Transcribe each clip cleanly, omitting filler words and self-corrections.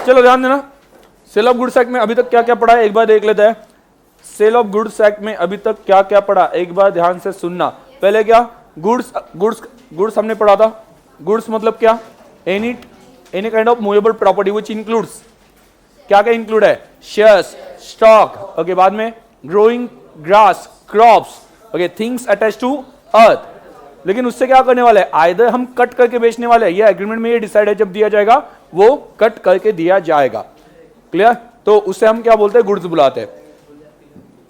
चलो ध्यान देना, सेल ऑफ गुड्स एक्ट में अभी तक क्या क्या पढ़ा है एक बार देख लेते हैं। सेल ऑफ गुड्स एक्ट में अभी तक क्या क्या पढ़ा एक बार ध्यान से सुनना। पहले क्या, गुड्स गुड्स गुड्स हमने पढ़ा था। गुड्स मतलब क्या, any kind of movable property which includes, क्या क्या इंक्लूड है, शेयर्स, स्टॉक, ओके, बाद में growing grass, crops, okay, things attach to earth. लेकिन उससे क्या करने वाले हैं, आइदर हम कट करके बेचने वाले हैं, ये एग्रीमेंट में ये डिसाइड है, जब दिया जाएगा वो कट करके दिया जाएगा। क्लियर, तो उससे हम क्या बोलते हैं, गुड्स बुलाते हैं।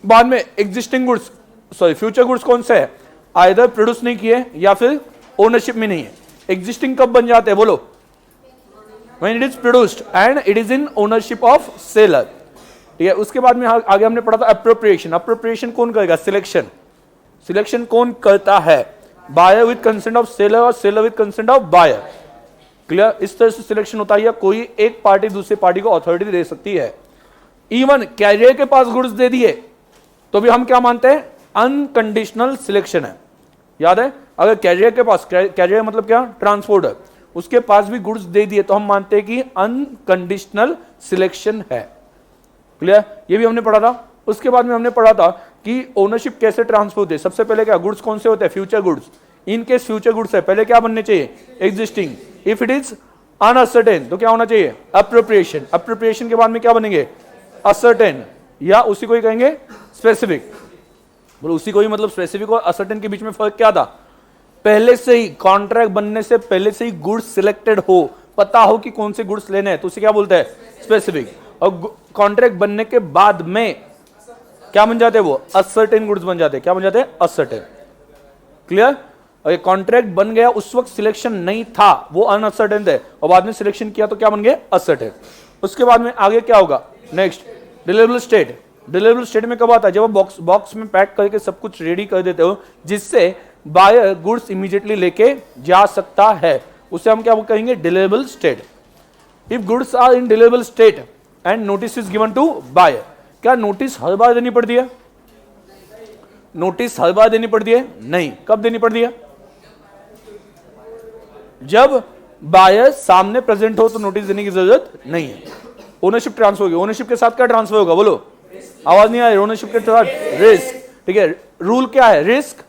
बाद में existing goods, sorry future goods कौन से है, आइदर प्रोड्यूस नहीं किए या फिर ओनरशिप में नहीं है। एग्जिस्टिंग कब बन जाते हैं बोलो, when it is produced and it is in ownership of seller। ठीक है, उसके बाद में आगे हमने पढ़ा था अप्रोप्रिएशन। अप्रोप्रिएशन कौन करेगा, सिलेक्शन। सिलेक्शन कौन करता है, buyer with consent of seller और seller with consent of buyer. Clear, इस तरह से सिलेक्शन होता है, या कोई एक पार्टी दूसरी पार्टी को अथॉरिटी दे सकती है। इवन कैरियर के पास गुड्स दे दिए तो भी हम क्या मानते हैं, अनकंडीशनल सिलेक्शन है। याद है, अगर कैरियर के पास, कैरियर मतलब क्या, ट्रांसपोर्टर, उसके पास भी गुड्स दे दिए तो हम मानते हैं कि अनकंडीशनल सिलेक्शन है। क्लियर, ये भी हमने पढ़ा था। उसके बाद में हमने पढ़ा था कि ओनरशिप कैसे ट्रांसफर होती है। सबसे पहले क्या, गुड्स कौन से होते हैं, future goods. In case future goods है, पहले क्या बनने चाहिए, existing. If it is uncertain तो क्या होना चाहिए, अप्रोप्रिएशन। अप्रोप्रिएशन के बाद में क्या बनेंगे, असर्टेन, या उसी को ही कहेंगे स्पेसिफिक। बोलो उसी को ही, मतलब स्पेसिफिक और असर्टेन के बीच में फर्क क्या था, पहले से ही कॉन्ट्रैक्ट बनने से पहले से ही गुड्स सिलेक्टेड हो, पता हो कि कौन से गुड्स लेने हैं, तो उसे क्या बोलते हैं, स्पेसिफिक। और कॉन्ट्रैक्ट बनने के बाद में क्या बन जाते हैं, वो असर्टेन गुड्स बन जाते हैं। क्या बन जाते हैं, असर्टेन। क्लियर, और कॉन्ट्रैक्ट बन गया उस वक्त सिलेक्शन नहीं था, वो अनअसर्टेन थे, और बाद में सिलेक्शन किया तो क्या बन गए, असर्टेन। उसके बाद में आगे क्या होगा, next deliverable state. Deliverable state में कब आता है, जब बॉक्स में पैक करके सब कुछ रेडी कर देते हो जिससे बायर गुड्स इमीडिएटली लेके जा सकता है, उसे हम क्या कहेंगे, deliverable state. If goods are in deliverable state and notice is given to buyer, क्या नोटिस हर बार देनी पड़ती है, नोटिस हर बार देनी पड़ती है, नहीं। कब देनी पड़ती है, जब बायर सामने प्रेजेंट हो तो नोटिस देने की जरूरत नहीं है। ओनरशिप ट्रांसफर होगी, ओनरशिप के साथ क्या ट्रांसफर होगा बोलो, आवाज नहीं आ रही, ओनरशिप के साथ रिस्क। ठीक है, रूल क्या है, रिस्क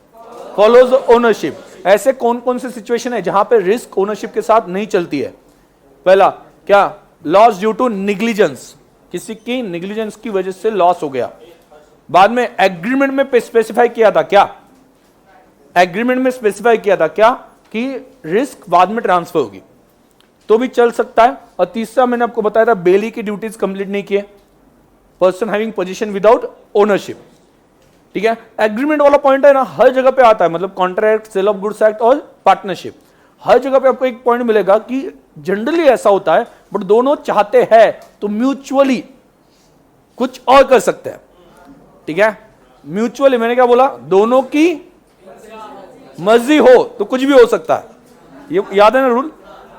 फॉलोज ओनरशिप। ऐसे कौन कौन से सिचुएशन है जहां पे रिस्क ओनरशिप के साथ नहीं चलती है, पहला क्या, लॉस ड्यू टू निग्लिजेंस, किसी की निग्लिजेंस की वजह से लॉस हो गया। बाद में एग्रीमेंट में स्पेसिफाई किया था, क्या एग्रीमेंट में स्पेसिफाई किया था, क्या कि रिस्क बाद में ट्रांसफर होगी, तो भी चल सकता है। और तीसरा मैंने आपको बताया था, बेली की ड्यूटीज कंप्लीट नहीं किए, person having position without ownership. ठीक है, एग्रीमेंट वाला पॉइंट है ना, हर जगह पे आता है, मतलब contract, sale of goods act और पार्टनरशिप, हर जगह पे आपको एक पॉइंट मिलेगा कि जनरली ऐसा होता है, बट दोनों चाहते हैं तो म्यूचुअली कुछ और कर सकते हैं। ठीक है, म्यूचुअली मैंने क्या बोला, दोनों की मर्जी हो तो कुछ भी हो सकता है, ये याद है ना रूल।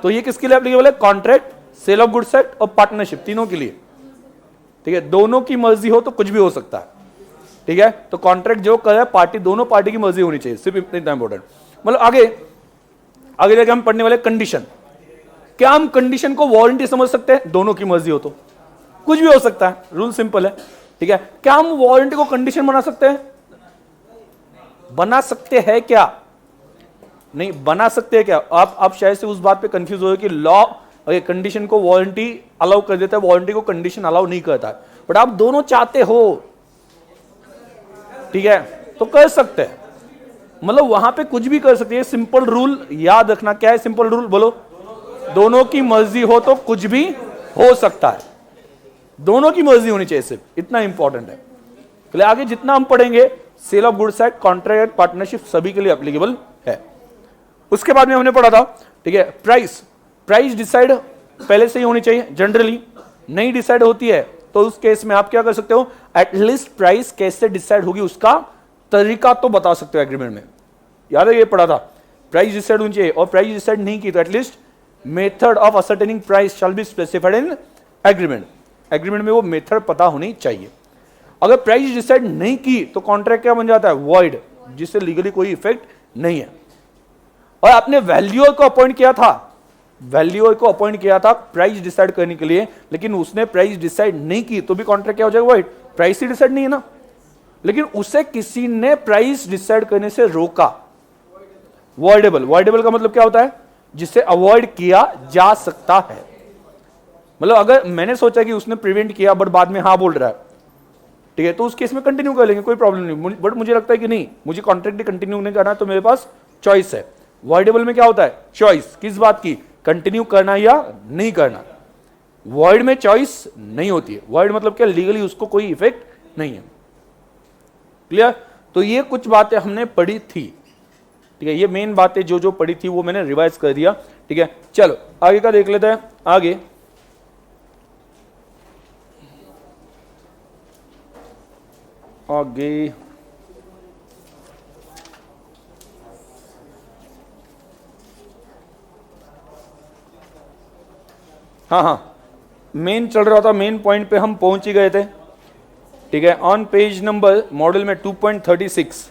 तो ये किसके लिए एप्लीकेबल है, contract, sale of goods act और पार्टनरशिप, तीनों के लिए। ठीक है, दोनों की मर्जी हो तो कुछ भी हो सकता है। ठीक है, तो कॉन्ट्रैक्ट जो करे पार्टी, दोनों पार्टी की मर्जी होनी चाहिए, सिर्फ इतना इंपॉर्टेंट। मतलब आगे जाके हम पढ़ने वाले कंडीशन। क्या हम कंडीशन को वारंटी समझ सकते हैं, दोनों की मर्जी हो तो कुछ भी हो सकता है, रूल सिंपल है। ठीक है, क्या हम वारंटी को कंडीशन बना सकते हैं, बना सकते हैं क्या, नहीं बना सकते हैं क्या। आप शायद से उस बात पे कंफ्यूज हो कि लॉ कंडीशन को वारंटी अलाउ कर देता है, वारंटी को कंडीशन अलाउ नहीं करता है, बट आप दोनों चाहते हो, ठीक है, तो कर सकते हैं, मतलब वहां पे कुछ भी कर सकते हैं। सिंपल रूल याद रखना, क्या है सिंपल रूल बोलो, दोनों की मर्जी हो तो कुछ भी हो सकता है, दोनों की मर्जी होनी चाहिए, सिर्फ इतना इंपॉर्टेंट है। आगे जितना हम पढ़ेंगे, sale of goods act, contract, partnership सभी के लिए एप्लीकेबल है। उसके बाद में हमने पढ़ा था, ठीक है, प्राइस डिसाइड पहले से ही होनी चाहिए, जनरली नहीं डिसाइड होती है तो उस केस में आप क्या कर सकते हो, एटलीस्ट प्राइस कैसे डिसाइड होगी उसका तरीका तो बता सकते हो एग्रीमेंट में। याद है ये पढ़ा था, प्राइस डिसाइड होनी चाहिए, और प्राइस डिसाइड नहीं की तो at least method of ascertaining price shall be specified in agreement. Agreement में वो मेथड पता होनी चाहिए। अगर प्राइस डिसाइड नहीं की तो कॉन्ट्रैक्ट क्या बन जाता है, वॉइड, जिससे लीगली कोई इफेक्ट नहीं है। और आपने वैल्यूअर को अपॉइंट किया था, वैल्यूअर को अपॉइंट किया था प्राइस डिसाइड करने के लिए, लेकिन उसने प्राइस डिसाइड नहीं की, तो भी कॉन्ट्रैक्ट क्या हो जाएगा? वाइड। प्राइस ही डिसाइड नहीं है ना, लेकिन उसे किसी ने प्राइस डिसाइड करने से रोका, वॉइडेबल। वॉइडेबल का मतलब क्या होता है? जिसे अवॉइड किया जा सकता है। मतलब अगर मैंने सोचा कि उसने प्रिवेंट किया बट बाद में हाँ बोल रहा है, ठीक है, तो उस केस में कंटिन्यू कर लेंगे, कोई प्रॉब्लम नहीं। बट मुझे लगता है कि नहीं, मुझे कॉन्ट्रैक्ट कंटिन्यू नहीं करना, तो मेरे पास चॉइस है। वॉइडेबल में क्या होता है? चॉइस किस बात की? कंटिन्यू करना या नहीं करना। वॉइड में चॉइस नहीं होती है। वॉइड मतलब क्या? लीगली उसको कोई इफेक्ट नहीं है। क्लियर? तो ये कुछ बातें हमने पढ़ी थी, ठीक है। ये मेन बातें जो जो पढ़ी थी वो मैंने रिवाइज कर दिया, ठीक है। चलो आगे का देख लेते हैं। आगे आगे हाँ, मेन चल रहा था, मेन पॉइंट पे हम पहुंच ही गए थे, ठीक है। ऑन पेज नंबर मॉडल में 2.36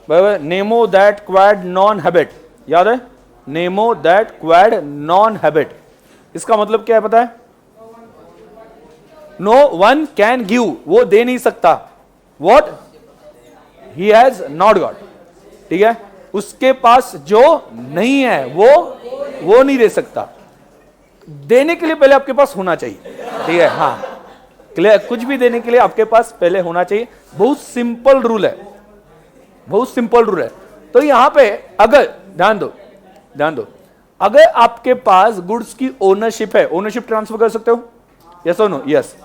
बराबर, Nemo that quad non habit, याद है? Nemo that quad non habit, इसका मतलब क्या है पता है? नो वन कैन गिव, वो दे नहीं सकता। What? He has not got, ठीक है। उसके पास जो नहीं है वो नहीं दे सकता। देने के लिए पहले आपके पास होना चाहिए, ठीक है। हाँ क्लियर? कुछ भी देने के लिए आपके पास पहले होना चाहिए। बहुत सिंपल रूल है, बहुत सिंपल रूल है। तो यहां पे अगर ध्यान दो, अगर आपके पास गुड्स की ओनरशिप है, ओनरशिप ट्रांसफर कर सकते हो? यस और नो? यस।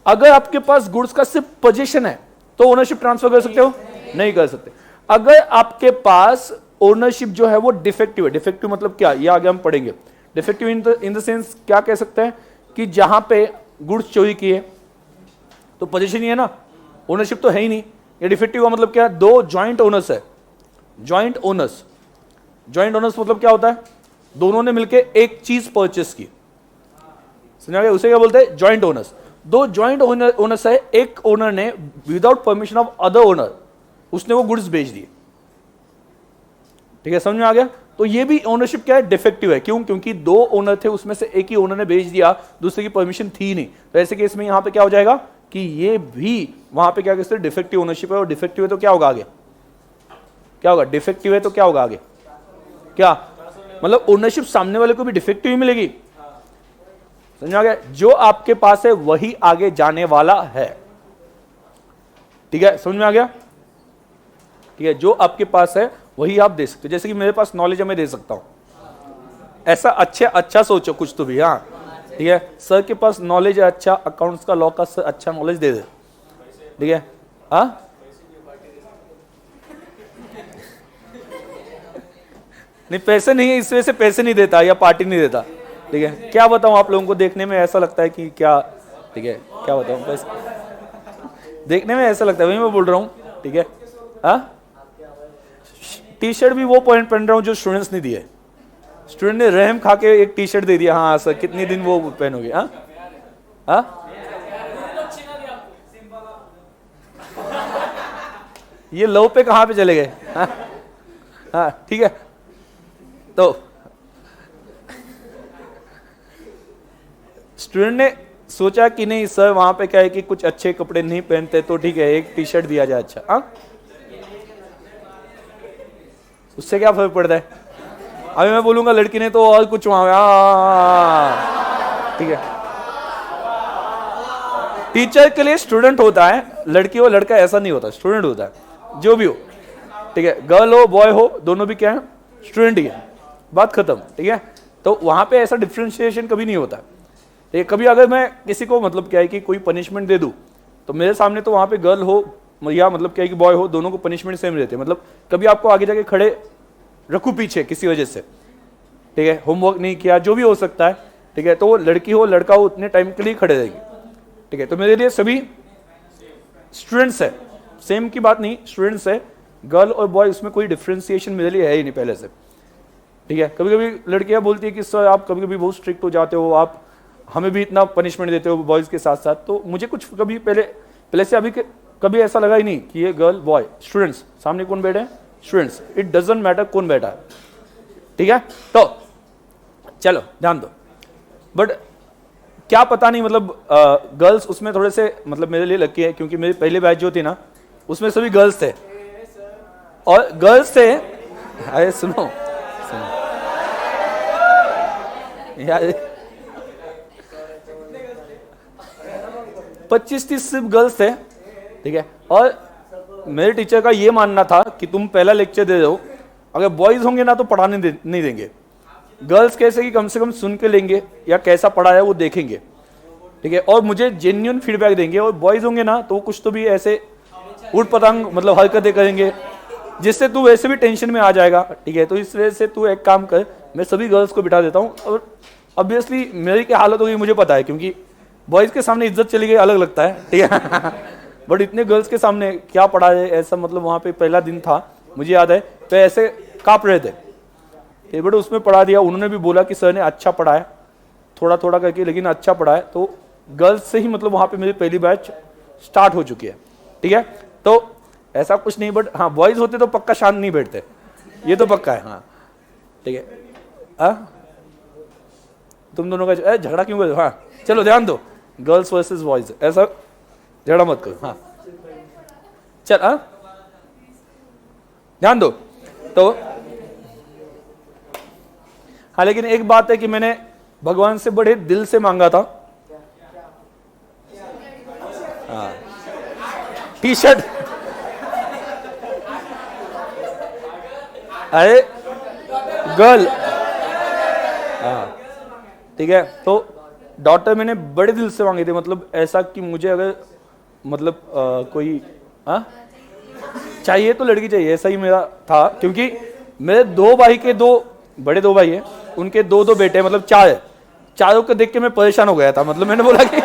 अगर आपके पास गुड्स का सिर्फ पोजीशन है तो ओनरशिप ट्रांसफर कर सकते हो? नहीं कर सकते। अगर आपके पास ओनरशिप जो है वो डिफेक्टिव है, डिफेक्टिव मतलब क्या, ये आगे हम पढ़ेंगे। डिफेक्टिव इन द सेंस क्या कह सकते हैं कि जहां पे गुड्स चोरी किए तो पोजीशन ही है ना, ओनरशिप तो है ही नहीं। ये डिफेक्टिव का मतलब क्या है? दो जॉइंट ओनर्स है, जॉइंट ओनर्स। जॉइंट ओनर्स मतलब क्या होता है? दोनों ने मिलकर एक चीज परचेस की, समझा गया? उसे क्या बोलते हैं? Joint owners. दो जॉइंट ओनर्स है, एक ओनर ने without permission of other owner उसने वो गुड्स बेच दिए, ठीक है, समझ में आ गया? तो ये भी ओनरशिप क्या है? डिफेक्टिव है। क्यों? क्योंकि दो ओनर थे, उसमें से एक ही ओनर ने बेच दिया, दूसरे की परमिशन थी नहीं। तो ऐसे केस में यहां पे क्या हो जाएगा कि ये भी वहां पे क्या कहते हैं? डिफेक्टिव ओनरशिप है। और डिफेक्टिव है तो क्या होगा आगे? क्या होगा? डिफेक्टिव है तो क्या होगा आगे? क्या मतलब? ओनरशिप सामने वाले को भी डिफेक्टिव ही मिलेगी, समझा गया? जो आपके पास है वही आगे जाने वाला है, ठीक है, समझ में आ गया? ठीक है, जो आपके पास है वही आप दे सकते हो। जैसे कि मेरे पास नॉलेज है, मैं दे सकता हूं, ऐसा अच्छा सोचो कुछ तो भी। हाँ ठीक है, सर के पास नॉलेज है अच्छा, अकाउंट्स का, लॉ का, सर अच्छा नॉलेज दे दे, ठीक है। हाँ नहीं, पैसे नहीं है, इस वजह से पैसे नहीं देता या पार्टी नहीं देता, ठीक है। क्या बताऊं आप लोगों को, देखने में ऐसा लगता है कि क्या, ठीक है, क्या बताऊं, बस देखने में ऐसा लगता है, वही मैं बोल रहा हूं, ठीक है। हाँ टी शर्ट भी वो पॉइंट पहन रहा हूं जो स्टूडेंट्स ने दिए। स्टूडेंट ने रहम खा के एक टी शर्ट दे दिया, हाँ सर कितने दिन वो पहनोगे? हाँ हाँ ये लव पे कहां पे चले गए? हाँ ठीक है, तो स्टूडेंट ने सोचा कि नहीं सर वहां पे क्या है कि कुछ अच्छे कपड़े नहीं पहनते, तो ठीक है एक टी शर्ट दिया जाए अच्छा। हाँ उससे क्या फर्क पड़ता है? अभी मैं बोलूंगा लड़की ने तो और कुछ वहां, ठीक है। टीचर के लिए स्टूडेंट होता है, लड़की हो लड़का ऐसा नहीं होता, स्टूडेंट होता है जो भी हो, ठीक है। गर्ल हो बॉय हो दोनों भी क्या है? स्टूडेंट ही है, बात खत्म, ठीक है। तो वहां पे ऐसा डिफ्रेंशिएशन कभी नहीं होता, ठीक है। कभी अगर मैं किसी को मतलब क्या है कि कोई पनिशमेंट दे दूं तो मेरे सामने तो वहां पे गर्ल हो या मतलब क्या है कि बॉय हो, दोनों को पनिशमेंट सेम रहते हैं। मतलब कभी आपको आगे जाके खड़े रखूं पीछे किसी वजह से, ठीक है, होमवर्क नहीं किया, जो भी हो सकता है, ठीक है, तो वो लड़की हो लड़का हो उतने टाइम के लिए खड़े रहेंगे, ठीक है। तो मेरे लिए सभी स्टूडेंट्स है, सेम की बात नहीं, स्टूडेंट्स है, गर्ल और बॉय उसमें कोई डिफ्रेंसिएशन मेरे लिए है ही नहीं पहले से, ठीक है। कभी कभी लड़कियां बोलती है कि सर आप कभी कभी बहुत स्ट्रिक्ट हो जाते हो, आप हमें भी इतना पनिशमेंट देते हो बॉयज के साथ साथ। तो मुझे कुछ कभी पहले से अभी कभी ऐसा लगा ही नहीं कि ये गर्ल बॉय, स्टूडेंट्स, सामने कौन बैठे हैं? स्टूडेंट्स, इट डजंट मैटर कौन बैठा है, ठीक है। तो चलो ध्यान दो। बट क्या पता नहीं, मतलब गर्ल्स उसमें थोड़े से मतलब मेरे लिए लकी है, क्योंकि मेरी पहली बैच जो थी ना उसमें सभी गर्ल्स थे, और गर्ल्स थे। अरे सुनो यार, 25-30 सिर्फ गर्ल्स थे, ठीक है। और मेरे टीचर का ये मानना था कि तुम पहला लेक्चर दे दो, अगर बॉयज होंगे ना तो पढ़ाने नहीं देंगे, गर्ल्स कैसे कि कम से कम सुन के लेंगे या कैसा पढ़ा है वो देखेंगे, ठीक है, और मुझे जेन्युइन फीडबैक देंगे। और बॉयज होंगे ना तो कुछ तो भी ऐसे उठ पतंग मतलब हरकतें करेंगे जिससे तू वैसे भी टेंशन में आ जाएगा, ठीक है। तो इस वजह से तू एक काम कर, मैं सभी गर्ल्स को बिठा देता हूँ, और ऑब्वियसली मेरी क्या हालत होगी मुझे पता है, क्योंकि बॉयज के सामने इज्जत चली गई अलग लगता है, ठीक है। बट इतने गर्ल्स के सामने क्या पढ़ा है ऐसा, मतलब वहाँ पे पहला दिन था मुझे याद है, तो ऐसे काँप रहे थे, बट उसमें पढ़ा दिया। उन्होंने भी बोला कि सर ने अच्छा पढ़ाया, थोड़ा थोड़ा करके, लेकिन अच्छा पढ़ाया। तो गर्ल्स से ही मतलब वहाँ पे मेरी पहली बैच स्टार्ट हो चुकी है, ठीक है। तो ऐसा कुछ नहीं, बट हाँ बॉयज होते तो पक्का शांत नहीं बैठते, ये तो पक्का है, हाँ ठीक है। हाँ तुम दोनों का झगड़ा क्यों कर, हाँ चलो ध्यान दो, गर्ल्स वर्सेस बॉयज, ऐसा झगड़ा मत करो, हाँ चल, हाँ ध्यान दो। तो हाँ, लेकिन एक बात है कि मैंने भगवान से बड़े दिल से मांगा था, हाँ टी शर्ट, अरे गर्ल, हाँ ठीक है। तो डॉटर मैंने बड़े दिल से मांगे थे, मतलब ऐसा कि मुझे अगर मतलब कोई हाँ चाहिए तो लड़की चाहिए, ऐसा ही मेरा था। क्योंकि मेरे दो बड़े दो भाई हैं, उनके दो बेटे, मतलब चार है, चारों को देख के मैं परेशान हो गया था। मतलब मैंने बोला कि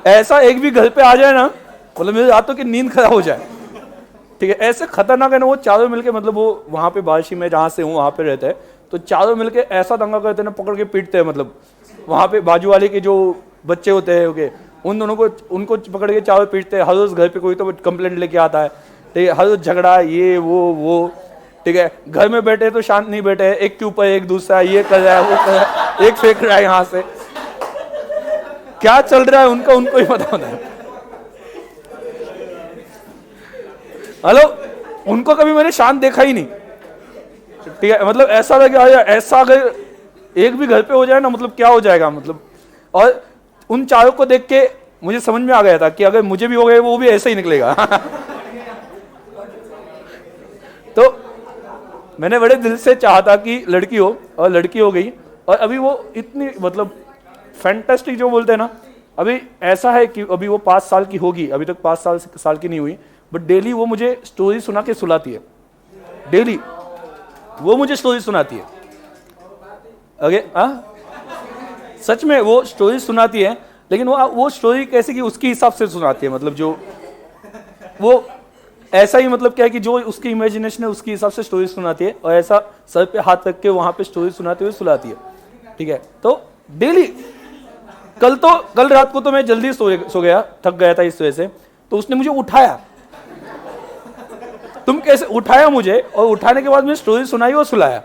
ऐसा एक भी घर पे आ जाए ना, मतलब मेरी रातों की नींद खराब हो जाए, ठीक है। ऐसे खतरनाक है ना वो चारों मिलके, मतलब वो वहां पे बारिशी में जहाँ से हूँ वहां पे रहते हैं, तो चारों मिलके ऐसा दंगा करते हैं ना, पकड़ के पीटते हैं। मतलब वहां पे बाजू वाले के जो बच्चे होते हैं ओके, उन दोनों को उनको पकड़ के चारों पीटते हैं। हर रोज घर पे कोई तो कंप्लेंट लेके आता है, ठीक है, हर रोज झगड़ा ये वो, ठीक है। घर में बैठे तो शांत नहीं बैठे, एक के ऊपर एक, दूसरा ये कर रहा है वो कर रहा है, एक फेंक रहा है यहाँ से, क्या चल रहा है उनका उनको ही पता होता है। हेलो, उनको कभी मैंने शांत देखा ही नहीं, ठीक है। मतलब ऐसा लगे ऐसा अगर एक भी घर पे हो जाए ना, मतलब क्या हो जाएगा मतलब। और उन चारों को देख के मुझे समझ में आ गया था कि अगर मुझे भी हो गए वो भी ऐसा ही निकलेगा। तो मैंने बड़े दिल से चाहा था कि लड़की हो, और लड़की हो गई। और अभी वो इतनी मतलब फैंटास्टिक जो बोलते हैं ना, अभी ऐसा है कि अभी वो 5 साल की होगी, अभी तक 5 साल की नहीं हुई, बट डेली वो मुझे स्टोरी सुना के सुलाती है, डेली वो मुझे स्टोरी सुनाती है। अगे सच में वो स्टोरी सुनाती है, लेकिन वो स्टोरी कैसे कि उसके हिसाब से सुनाती है, मतलब जो वो ऐसा ही मतलब क्या है कि जो उसकी इमेजिनेशन है उसके हिसाब से स्टोरी सुनाती है, और ऐसा सर पे हाथ रख के वहां पे स्टोरी सुनाते हुए सुलाती है, ठीक है। तो डेली कल रात को तो मैं जल्दी सो गया, थक गया था इस वजह से, तो उसने मुझे उठाया। तुम कैसे उठाया मुझे, और उठाने के बाद मैं स्टोरी सुनाई और सुलाया।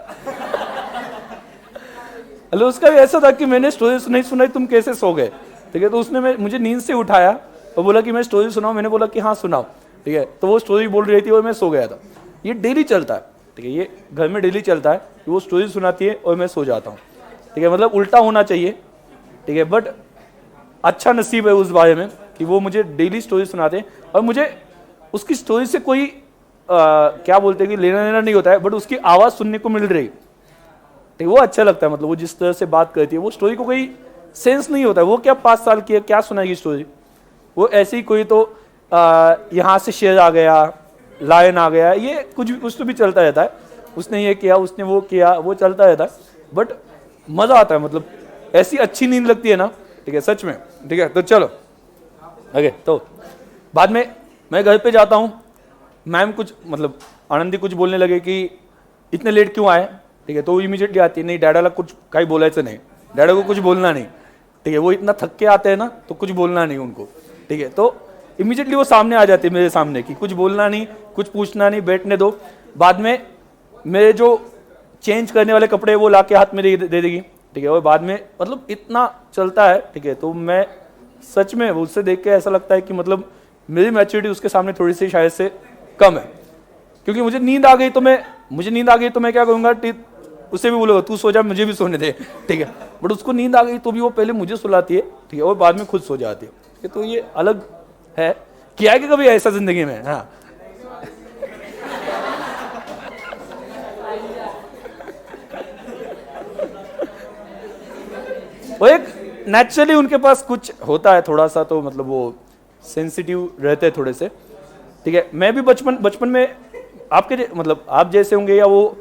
हेलो, उसका भी ऐसा था कि मैंने स्टोरी नहीं सुनाई, तुम कैसे सो गए, ठीक है। तो उसने मुझे नींद से उठाया और बोला कि मैं स्टोरी सुनाऊं, मैंने बोला कि हाँ सुनाओ, ठीक है। तो वो स्टोरी बोल रही थी और मैं सो गया था। ये डेली चलता है, ठीक है, ये घर में डेली चलता है कि वो स्टोरी सुनाती है और मैं सो जाता हूँ, ठीक है। मतलब उल्टा होना चाहिए, ठीक है, बट अच्छा नसीब है उस बारे में कि वो मुझे डेली स्टोरी सुनाते हैं, और मुझे उसकी स्टोरी से कोई क्या बोलते हैं कि लेना देना नहीं होता है, बट उसकी आवाज़ सुनने को मिल रही, ठीक है, वो अच्छा लगता है। मतलब वो जिस तरह से बात करती है, वो स्टोरी को कोई सेंस नहीं होता है, वो क्या 5 साल की है, क्या सुनाएगी स्टोरी, वो ऐसे ही कोई तो यहाँ से शेर आ गया, लायन आ गया, ये कुछ तो भी चलता रहता है, उसने ये किया, उसने वो किया, वो चलता रहता है, बट मज़ा आता है, मतलब ऐसी अच्छी नींद लगती है ना, ठीक है, सच में, ठीक है। तो चलो ओके, तो बाद में मैं घर पे जाता हूँ, मैम कुछ मतलब आनंदी कुछ बोलने लगे कि इतने लेट क्यों आए, ठीक है। तो इमीडिएटली आती है, नहीं डैडाला कुछ काही बोलायचं नहीं, डैडा को कुछ बोलना नहीं, ठीक है, वो इतना थक के आते हैं ना, तो कुछ बोलना नहीं उनको, ठीक है। तो इमीडिएटली वो सामने आ जाते हैं मेरे सामने कि कुछ बोलना नहीं, कुछ पूछना नहीं, बैठने दो। बाद में मेरे जो चेंज करने वाले कपड़े वो ला के हाथ में दे देगी, ठीक है, और बाद में मतलब इतना चलता है, ठीक है। तो मैं सच में उससे देख के ऐसा लगता है कि मतलब मेरी मैच्योरिटी उसके सामने थोड़ी सी शायद से कम है, क्योंकि मुझे नींद आ गई तो मैं क्या करूँगा, उससे भी बोलूँगा तू सो जा, मुझे भी सोने दे, ठीक है। बट उसको नींद आ गई तो भी वो पहले मुझे सुलाती है, ठीक है, और बाद में खुद सो जाती है, ठीक है। तो ये अलग है, किया है कि कभी ऐसा जिंदगी में? हाँ, वो एक नेचुरली उनके पास कुछ होता है थोड़ा सा, तो मतलब वो सेंसिटिव रहते हैं थोड़े से, ठीक है। मैं भी बचपन में आपके मतलब आप जैसे होंगे, या वो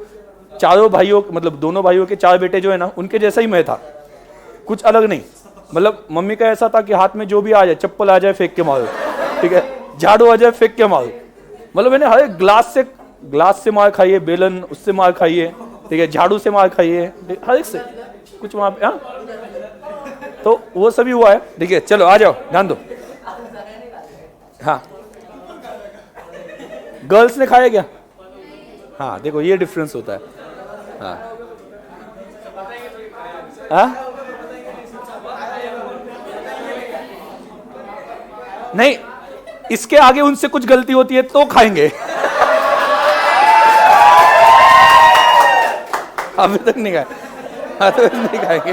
चारों भाइयों मतलब दोनों भाइयों के 4 बेटे जो है ना, उनके जैसा ही मैं था, कुछ अलग नहीं। मतलब मम्मी का ऐसा था कि हाथ में जो भी आ जाए, चप्पल आ जाए फेंक के मारो, ठीक है, झाड़ू आ जाए फेंक के मारो। मतलब मैंने हर एक ग्लास से मार खाई है, बेलन उससे मार खाई है, ठीक है, झाड़ू से मार खाई है, हर एक से कुछ वहां पे। तो वो सभी हुआ है, ठीक है। चलो आ जाओ, ध्यान दो। हाँ, गर्ल्स ने खाया क्या? हाँ, देखो ये डिफरेंस होता है। हाँ, हाँ? नहीं, इसके आगे उनसे कुछ गलती होती है तो खाएंगे। अभी तक नहीं खाए, अभी तक नहीं खाएंगे,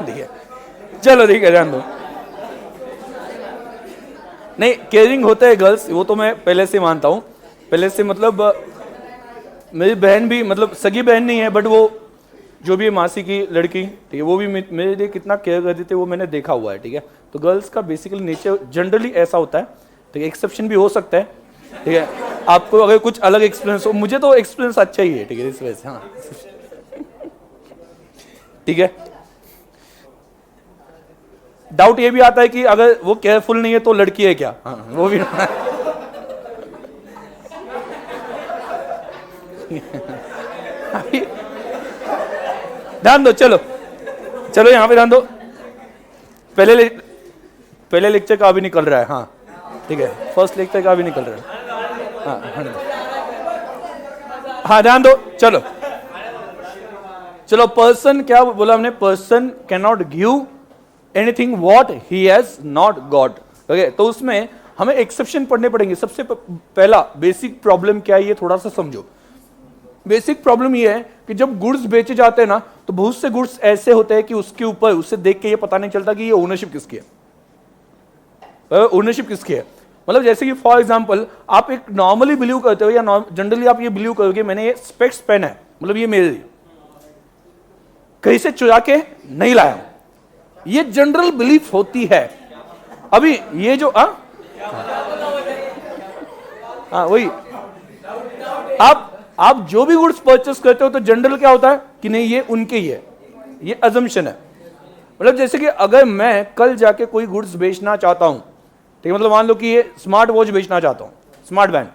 ठीक है। चलो ठीक है, ध्यान दो। नहीं, केयरिंग होता है गर्ल्स, वो तो मैं पहले से मानता हूं, पहले से। मतलब मेरी बहन भी, मतलब सगी बहन नहीं है, बट वो जो भी मासी की लड़की, ठीक है, वो भी मेरे लिए कितना केयर करती थी, वो मैंने देखा हुआ है, ठीक है। तो गर्ल्स का बेसिकली नेचर जनरली ऐसा होता है, ठीक है, एक्सेप्शन भी हो सकता है, ठीक है। आपको अगर कुछ अलग एक्सपीरियंस हो, मुझे तो एक्सपीरियंस अच्छा ही है, ठीक है, इस वजह से। हाँ, ठीक है। डाउट ये भी आता है कि अगर वो केयरफुल नहीं है तो लड़की है क्या? हाँ, वो भी ध्यान दो, चलो यहां पे ध्यान दो। पहले लेक्चर का अभी निकल रहा है, हाँ, ठीक है, फर्स्ट लेक्चर का अभी निकल रहा है। हाँ, ध्यान दो, चलो। पर्सन क्या बोला हमने? Person can not give anything what he has not got, okay. तो उसमें हमें एक्सेप्शन पढ़ने पड़ेंगे। सबसे पहला बेसिक प्रॉब्लम क्या है, ये थोड़ा सा समझो। बेसिक प्रॉब्लम ये है कि जब गुड्स बेचे जाते हैं ना, तो बहुत से गुड्स ऐसे होते हैं कि उसके ऊपर उससे देख के ये पता नहीं चलता कि ये ओनरशिप किसकी है, ओनरशिप किसकी है। मतलब जैसे कि फॉर एग्जांपल आप एक नॉर्मली बिलीव करते हो, या जनरली आप ये बिलीव करोगे मैंने ये स्पेक्स पहना है, मतलब ये मेरे लिए, कहीं से चुरा के नहीं लाया, ये जनरल बिलीफ होती है। अभी ये जो वही आप जो भी गुड्स परचेस करते हो तो जनरल क्या होता है कि नहीं ये उनके ही है, ये अजम्पशन है। मतलब जैसे कि अगर मैं कल जाके कोई गुड्स बेचना चाहता हूं, ठीक है, मतलब मान लो कि ये स्मार्ट वॉच बेचना चाहता हूं, स्मार्ट बैंड,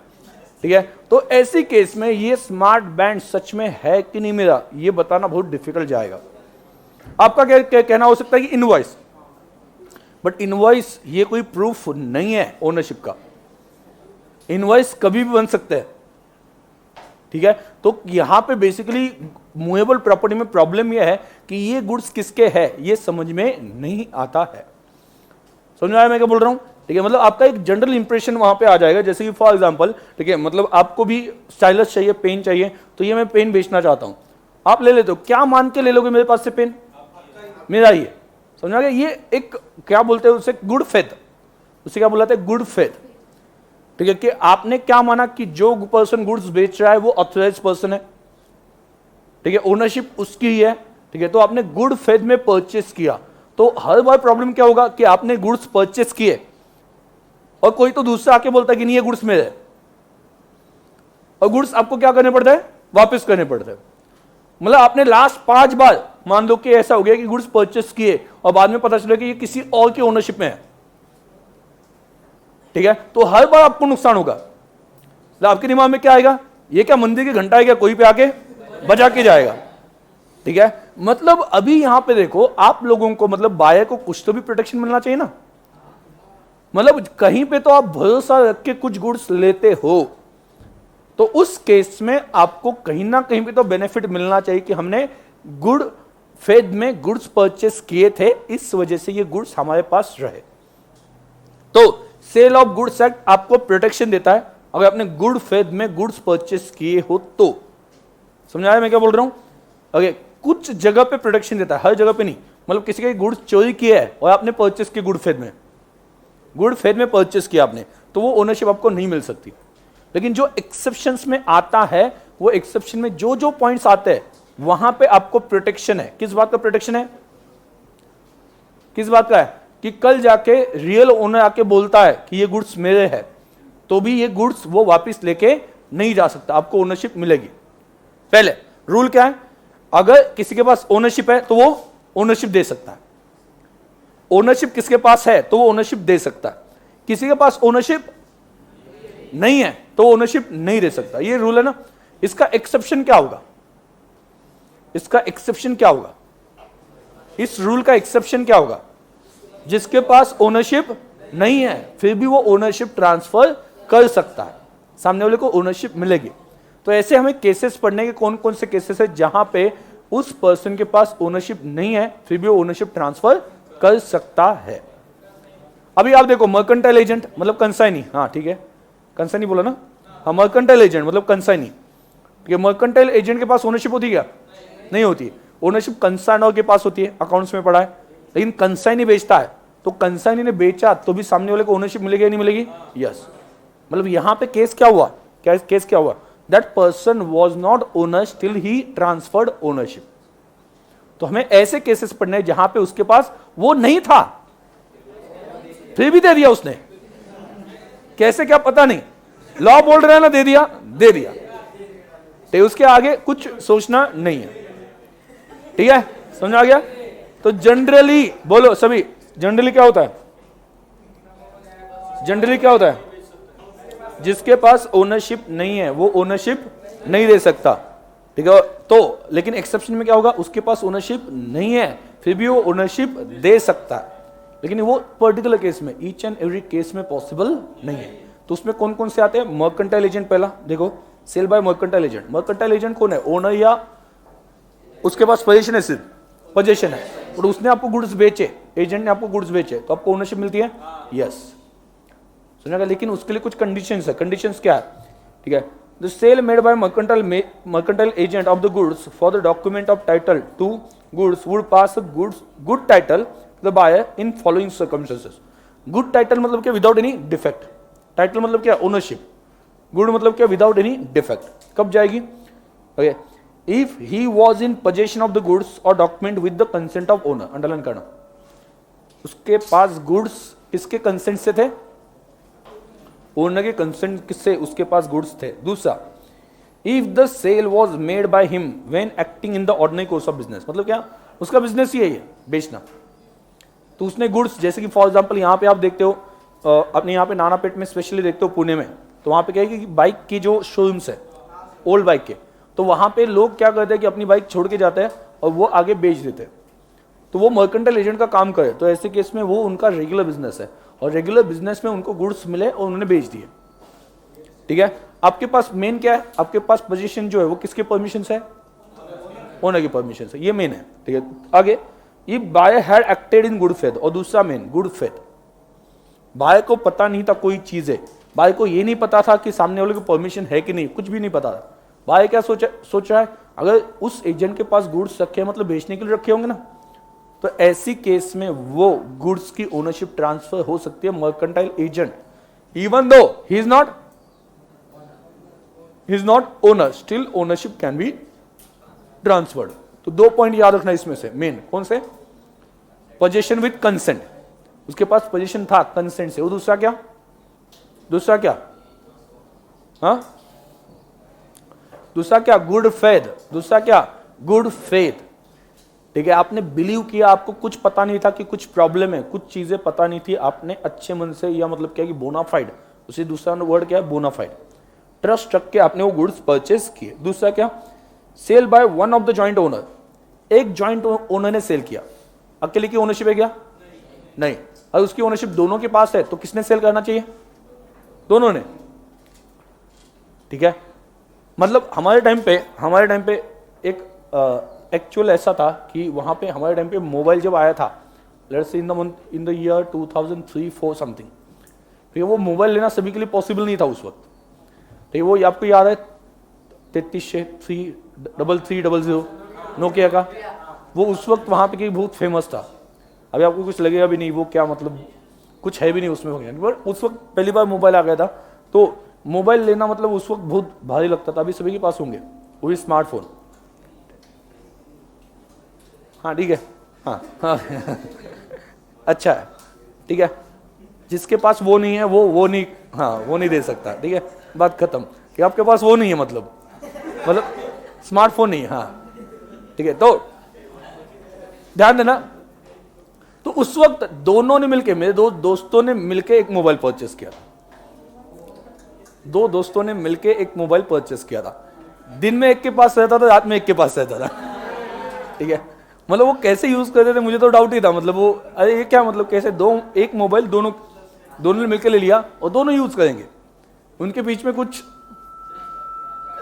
ठीक है, तो ऐसी केस में ये स्मार्ट बैंड सच में है कि नहीं मेरा, ये बताना बहुत डिफिकल्ट जाएगा। आपका क्या कहना हो सकता है कि इनवॉइस, बट इनवॉइस ये कोई प्रूफ नहीं है ओनरशिप का। इनवॉइस कभी भी बन सकता है, ठीक है। तो यहां पे बेसिकली मूवेबल प्रॉपर्टी में प्रॉब्लम यह है कि ये गुड्स किसके है ये समझ में नहीं आता है। समझ में आया मैं क्या बोल रहा हूं? ठीक है, मतलब आपका एक जनरल इंप्रेशन वहां पे आ जाएगा। जैसे कि फॉर एग्जांपल, ठीक है, मतलब आपको भी स्टाइलस चाहिए, पेन चाहिए, तो ये मैं पेन बेचना चाहता हूं, आप ले लेते हो, क्या मान के ले लोगे मेरे पास से पेन? मेरा ही है। समझ आ गया? ये एक क्या बोलते हैं उसे, गुड फेथ, उसे क्या बुलाते हैं, गुड फेथ, ठीक है। कि आपने क्या माना कि जो पर्सन गुड्स बेच रहा है वो ऑथराइज्ड पर्सन है, ठीक है, ओनरशिप उसकी ही है, ठीक है। तो आपने गुड फेथ में परचेस किया, तो हर बार प्रॉब्लम क्या होगा कि आपने गुड्स परचेस किए और कोई तो दूसरा आके बोलता है कि नहीं ये गुड्स मेरे है, और गुड्स आपको क्या करने पड़ता है, वापस करने पड़ते हैं। मतलब आपने लास्ट 5 बार मान लो कि ऐसा हो गया कि गुड्स परचेस किए और बाद में पता चला कि ये किसी और की ओनरशिप में है, ठीक है। तो हर बार आपको नुकसान होगा। तो आपके दिमाग में क्या आएगा, ये क्या मंदिर की घंटा है क्या, कोई पे आके बजा के जाएगा, ठीक है। मतलब अभी यहां पे देखो, आप लोगों को मतलब बायर को कुछ तो भी प्रोटेक्शन मिलना चाहिए ना। मतलब कहीं पे तो आप भरोसा रख के कुछ गुड्स लेते हो, तो उस केस में आपको कहीं ना कहीं भी तो बेनिफिट मिलना चाहिए कि हमने गुड फेथ में गुड्स परचेस किए थे, इस वजह से ये गुड्स हमारे पास रहे। तो सेल ऑफ गुड्स एक्ट आपको प्रोटेक्शन देता है अगर आपने गुड फेथ में गुड्स परचेस किए हो तो। समझ आया मैं क्या बोल रहा हूं? ओके, कुछ जगह पे प्रोटेक्शन देता है, हर जगह पे नहीं। मतलब किसी का गुड्स चोरी किया है और आपने परचेस किया गुड फेथ में परचेस किया आपने, तो वो ओनरशिप आपको नहीं मिल सकती। लेकिन जो एक्सेप्शंस में आता है, वो एक्सेप्शन में जो जो पॉइंट्स आते हैं वहां पे आपको प्रोटेक्शन है। किस बात का प्रोटेक्शन है? किस बात का है? कि कल जाके रियल ओनर आके बोलता है कि ये गुड्स मेरे हैं, तो भी ये गुड्स वो वापस लेके नहीं जा सकता, आपको ओनरशिप मिलेगी। पहले रूल क्या है? अगर किसी के पास ओनरशिप है तो वो ओनरशिप दे सकता है। ओनरशिप किसके पास है तो वो ओनरशिप दे सकता है। किसी के पास ओनरशिप नहीं है तो ओनरशिप नहीं दे सकता। ये रूल है ना। इसका एक्सेप्शन क्या होगा? इसका एक्सेप्शन क्या होगा? इस रूल का एक्सेप्शन क्या होगा? जिसके पास ओनरशिप नहीं है फिर भी वो ओनरशिप ट्रांसफर कर सकता है, सामने वाले को ओनरशिप मिलेगी। तो ऐसे हमें केसेस पढ़ने के कौन कौन से केसेस है जहां पे उस पर्सन के पास ओनरशिप नहीं है फिर भी वो ओनरशिप ट्रांसफर कर सकता है। अभी आप देखो, मर्केंटाइल एजेंट मतलब कंसाइनी, हाँ ठीक है, कंसाइनी बोला ना, हाँ मर्केंटाइल एजेंट मतलब कंसाइनी। ठीक है, मर्केंटाइल एजेंट के पास ओनरशिप होती है क्या? नहीं होती। ओनरशिप कंसाइनर के पास होती है, अकाउंट्स में पड़ा है। लेकिन कंसाइनी बेचता है तो कंसाइनी ने बेचा तो भी सामने वाले को ओनरशिप मिलेगी या नहीं मिलेगी? यस। मतलब यहां पे केस क्या हुआ? केस क्या हुआ? That person was not owner still he transferred ownership. तो हमें ऐसे केसेस पढ़ने जहां पे उसके पास वो नहीं था फिर भी दे दिया उसने। कैसे क्या पता नहीं, लॉ बोल रहा है ना, दे दिया। तो उसके आगे कुछ सोचना नहीं है। ठीक है, समझ आ गया? तो जनरली बोलो सभी, जनरली क्या होता है? जनरली क्या होता है? जिसके पास ओनरशिप नहीं है वो ओनरशिप नहीं दे सकता। ठीक है, तो लेकिन एक्सेप्शन में क्या होगा? उसके पास ओनरशिप नहीं है फिर भी वो ओनरशिप दे सकता है। लेकिन वो पर्टिकुलर केस में, ईच एंड एवरी केस में पॉसिबल नहीं है। तो उसमें कौन कौन से आते हैं? मर्केंटाइल एजेंट पहला देखो, sale by mercantile agent. Mercantile agent कौन है? ओनर या उसके पास पोजीशन है, सिर्फ पोजीशन है और उसने आपको गुड्स बेचे, एजेंट ने आपको गुड्स बेचे तो आपको ओनरशिप मिलती है। यस, सुनेगा। लेकिन उसके लिए कुछ कंडीशंस है। कंडीशंस क्या है? ठीक है, the sale made by mercantile agent of the goods for the document of title to goods would pass good title to the buyer in following circumstances. Good title मतलब क्या? Without any defect. टाइटल मतलब क्या? Ownership. Good मतलब क्या? Without any defect. कब जाएगी? Okay, if he was in possession of the goods और document with the consent of owner. Underline करना, उसके पास गुड्स किसके कंसेंट से थे? ओनर के कंसेंट किससे उसके पास गुड्स थे। दूसरा, if the sale was made by him when acting in the ordinary course of business. मतलब क्या? उसका बिजनेस ही है बेचना। तो उसने गुड्स, जैसे कि फॉर एग्जांपल यहाँ पे आप देखते हो, अपने यहाँ पे नानापेट में स्पेशली देखते हो, पुणे में, तो वहाँ पे क्या है कि बाइक की जो शोरूम्स है ओल्ड बाइक के, तो वहाँ पे लोग क्या करते हैं कि अपनी बाइक छोड़ के जाते हैं और वो आगे बेच देते हैं। तो वो मर्केंटाइल एजेंट का काम करे। तो ऐसे केस में वो उनका रेगुलर बिजनेस है और रेगुलर बिजनेस में उनको गुड्स मिले और उन्होंने बेच दिए। ठीक है, आपके पास मेन क्या है? आपके पास पोजीशन जो है वो किसके परमिशन से है? ओनर की परमिशन से। ये मेन है। ठीक है, आगे, if buyer had acted in good faith. और दूसरा मेन, गुड फेथ। बायर को पता नहीं था कोई चीज है, बायर को ये नहीं पता था कि सामने वाले को परमिशन है कि नहीं, कुछ भी नहीं पता था। बायर क्या सोच रहा है? अगर उस एजेंट के पास गुड्स रखे हैं मतलब बेचने के लिए रखे होंगे ना, तो ऐसी केस में वो गुड्स की ओनरशिप ट्रांसफर हो सकती है mercantile agent, even though he is not owner, still ownership can be transferred. तो 2 पॉइंट याद रखना इसमें से। मेन कौन से? पोजीशन विद कंसेंट, उसके पास पोजीशन था कंसेंट से। और दूसरा क्या? हाँ, दूसरा क्या? Good faith. दूसरा क्या? Good faith. ठीक है, आपने बिलीव किया, आपको कुछ पता नहीं था कि कुछ प्रॉब्लम है, कुछ चीजें पता नहीं थी, आपने अच्छे मन से, या मतलब क्या कि बोनाफाइड, उसी दूसरा वर्ड क्या है? बोनाफाइड। ट्रस्ट रख के आपने वो गुड्स परचेस किए। दूसरा क्या? Sale by one of the joint owner. एक जॉइंट ओनर ने सेल किया, अकेले की ओनरशिप है क्या? नहीं। अगर उसकी ओनरशिप दोनों के पास है तो किसने सेल करना चाहिए? दोनों ने। ठीक है, मतलब हमारे टाइम पे एक एक्चुअल ऐसा था कि वहाँ पे हमारे टाइम पे मोबाइल जब आया था, let's say in the year 2003-4 something, ठीक है, वो मोबाइल लेना सभी के लिए पॉसिबल नहीं था उस वक्त, ठीक है। वो आपको याद है 3300 नोकिया का, वो उस वक्त वहाँ पे बहुत फेमस था। अभी आपको कुछ लगेगा भी नहीं वो क्या, मतलब कुछ है भी नहीं उसमें, पर उस वक्त पहली बार मोबाइल आ गया था, तो मोबाइल लेना मतलब उस वक्त बहुत भारी लगता था। अभी सभी के पास होंगे वो भी स्मार्टफोन। हाँ ठीक है, हाँ अच्छा है, ठीक है। जिसके पास वो नहीं है वो नहीं, हाँ वो नहीं दे सकता, ठीक है, बात खत्म। कि आपके पास वो नहीं है मतलब स्मार्टफोन नहीं है, हाँ ठीक है। तो ध्यान देना, तो उस वक्त दोनों ने मिलके, मेरे दोस्तों ने मिलके एक मोबाइल परचेस किया था। दो दोस्तों ने मिलके एक मोबाइल परचेस किया था। दिन में एक के पास रहता था, रात में एक के पास रहता था, ठीक है। मतलब वो कैसे यूज करते थे मुझे तो डाउट ही था, मतलब वो अरे ये क्या, मतलब कैसे एक मोबाइल दोनों ने मिलकर ले लिया और दोनों यूज करेंगे। उनके बीच में कुछ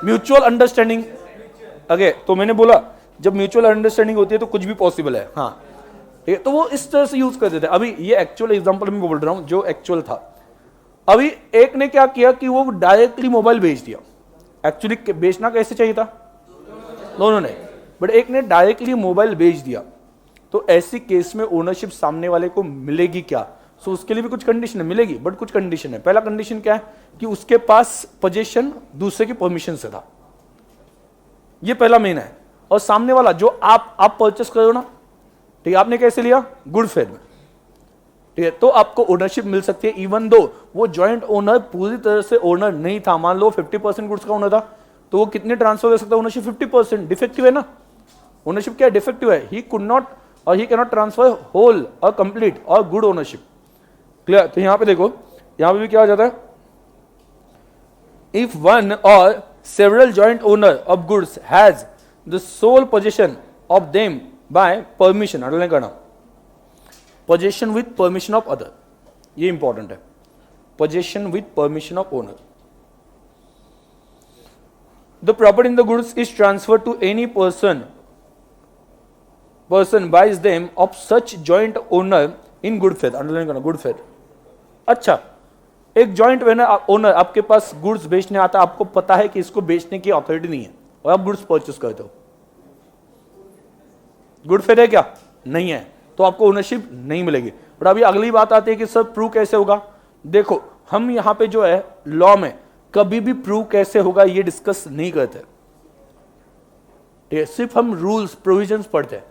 म्यूचुअल अंडरस्टैंडिंग, अगे तो मैंने बोला जब म्यूचुअल अंडरस्टैंडिंग होती है तो कुछ भी पॉसिबल है, हाँ ठीक है। तो वो इस तरह से यूज करते थे। अभी ये एक्चुअल एग्जांपल मैं बोल रहा हूं जो एक्चुअल था। अभी एक ने क्या किया कि वो डायरेक्टली मोबाइल बेच दिया। एक्चुअली बेचना कैसे चाहिए था, दोनों ने, बट एक ने डायरेक्टली मोबाइल बेच दिया। तो ऐसी केस में ओनरशिप सामने वाले को मिलेगी क्या? सो उसके लिए भी कुछ कंडीशन है, मिलेगी, बट कुछ कंडीशन है। पहला कंडीशन क्या है कि उसके पास पोजीशन दूसरे की परमिशन से था, ये पहला मेन है। और सामने वाला जो आप परचेस करो ना, ठीक है, आपने कैसे लिया, गुड फेथ में, ठीक है, तो आपको ओनरशिप मिल सकती है। इवन दो वो जॉइंट ओनर पूरी तरह से ओनर नहीं था, मान लो 50% गुड्स का ओनर था, तो वो कितने ट्रांसफर कर सकता है ओनरशिप? 50%। डिफेक्टिव है ना, ओनरशिप क्या है, डिफेक्टिव है। ही कुड नॉट और he can not transfer whole और कंप्लीट और गुड ओनरशिप। क्लियर? तो यहां पे देखो, यहां पे भी क्या हो जाता है, इफ वन और several joint owner of goods has the sole position of them by permission, underline करना, position with permission of other, ये इंपॉर्टेंट है, position with permission of owner. The property in the goods is transfer to any person buys them of such joint owner in good faith, underline करना, good faith. अच्छा, एक joint owner आपके पास goods बेचने आता है, आपको पता है कि इसको बेचने की अथॉरिटी नहीं है और आप गुड्स परचेस करते हो, गुड फेथ है क्या? नहीं है, तो आपको ओनरशिप नहीं मिलेगी। बट अभी अगली बात आती है कि सर प्रूव कैसे होगा। देखो हम यहां पे जो है लॉ में कभी भी प्रूव कैसे होगा ये डिस्कस नहीं करते, सिर्फ हम रूल्स प्रोविजंस पढ़ते हैं।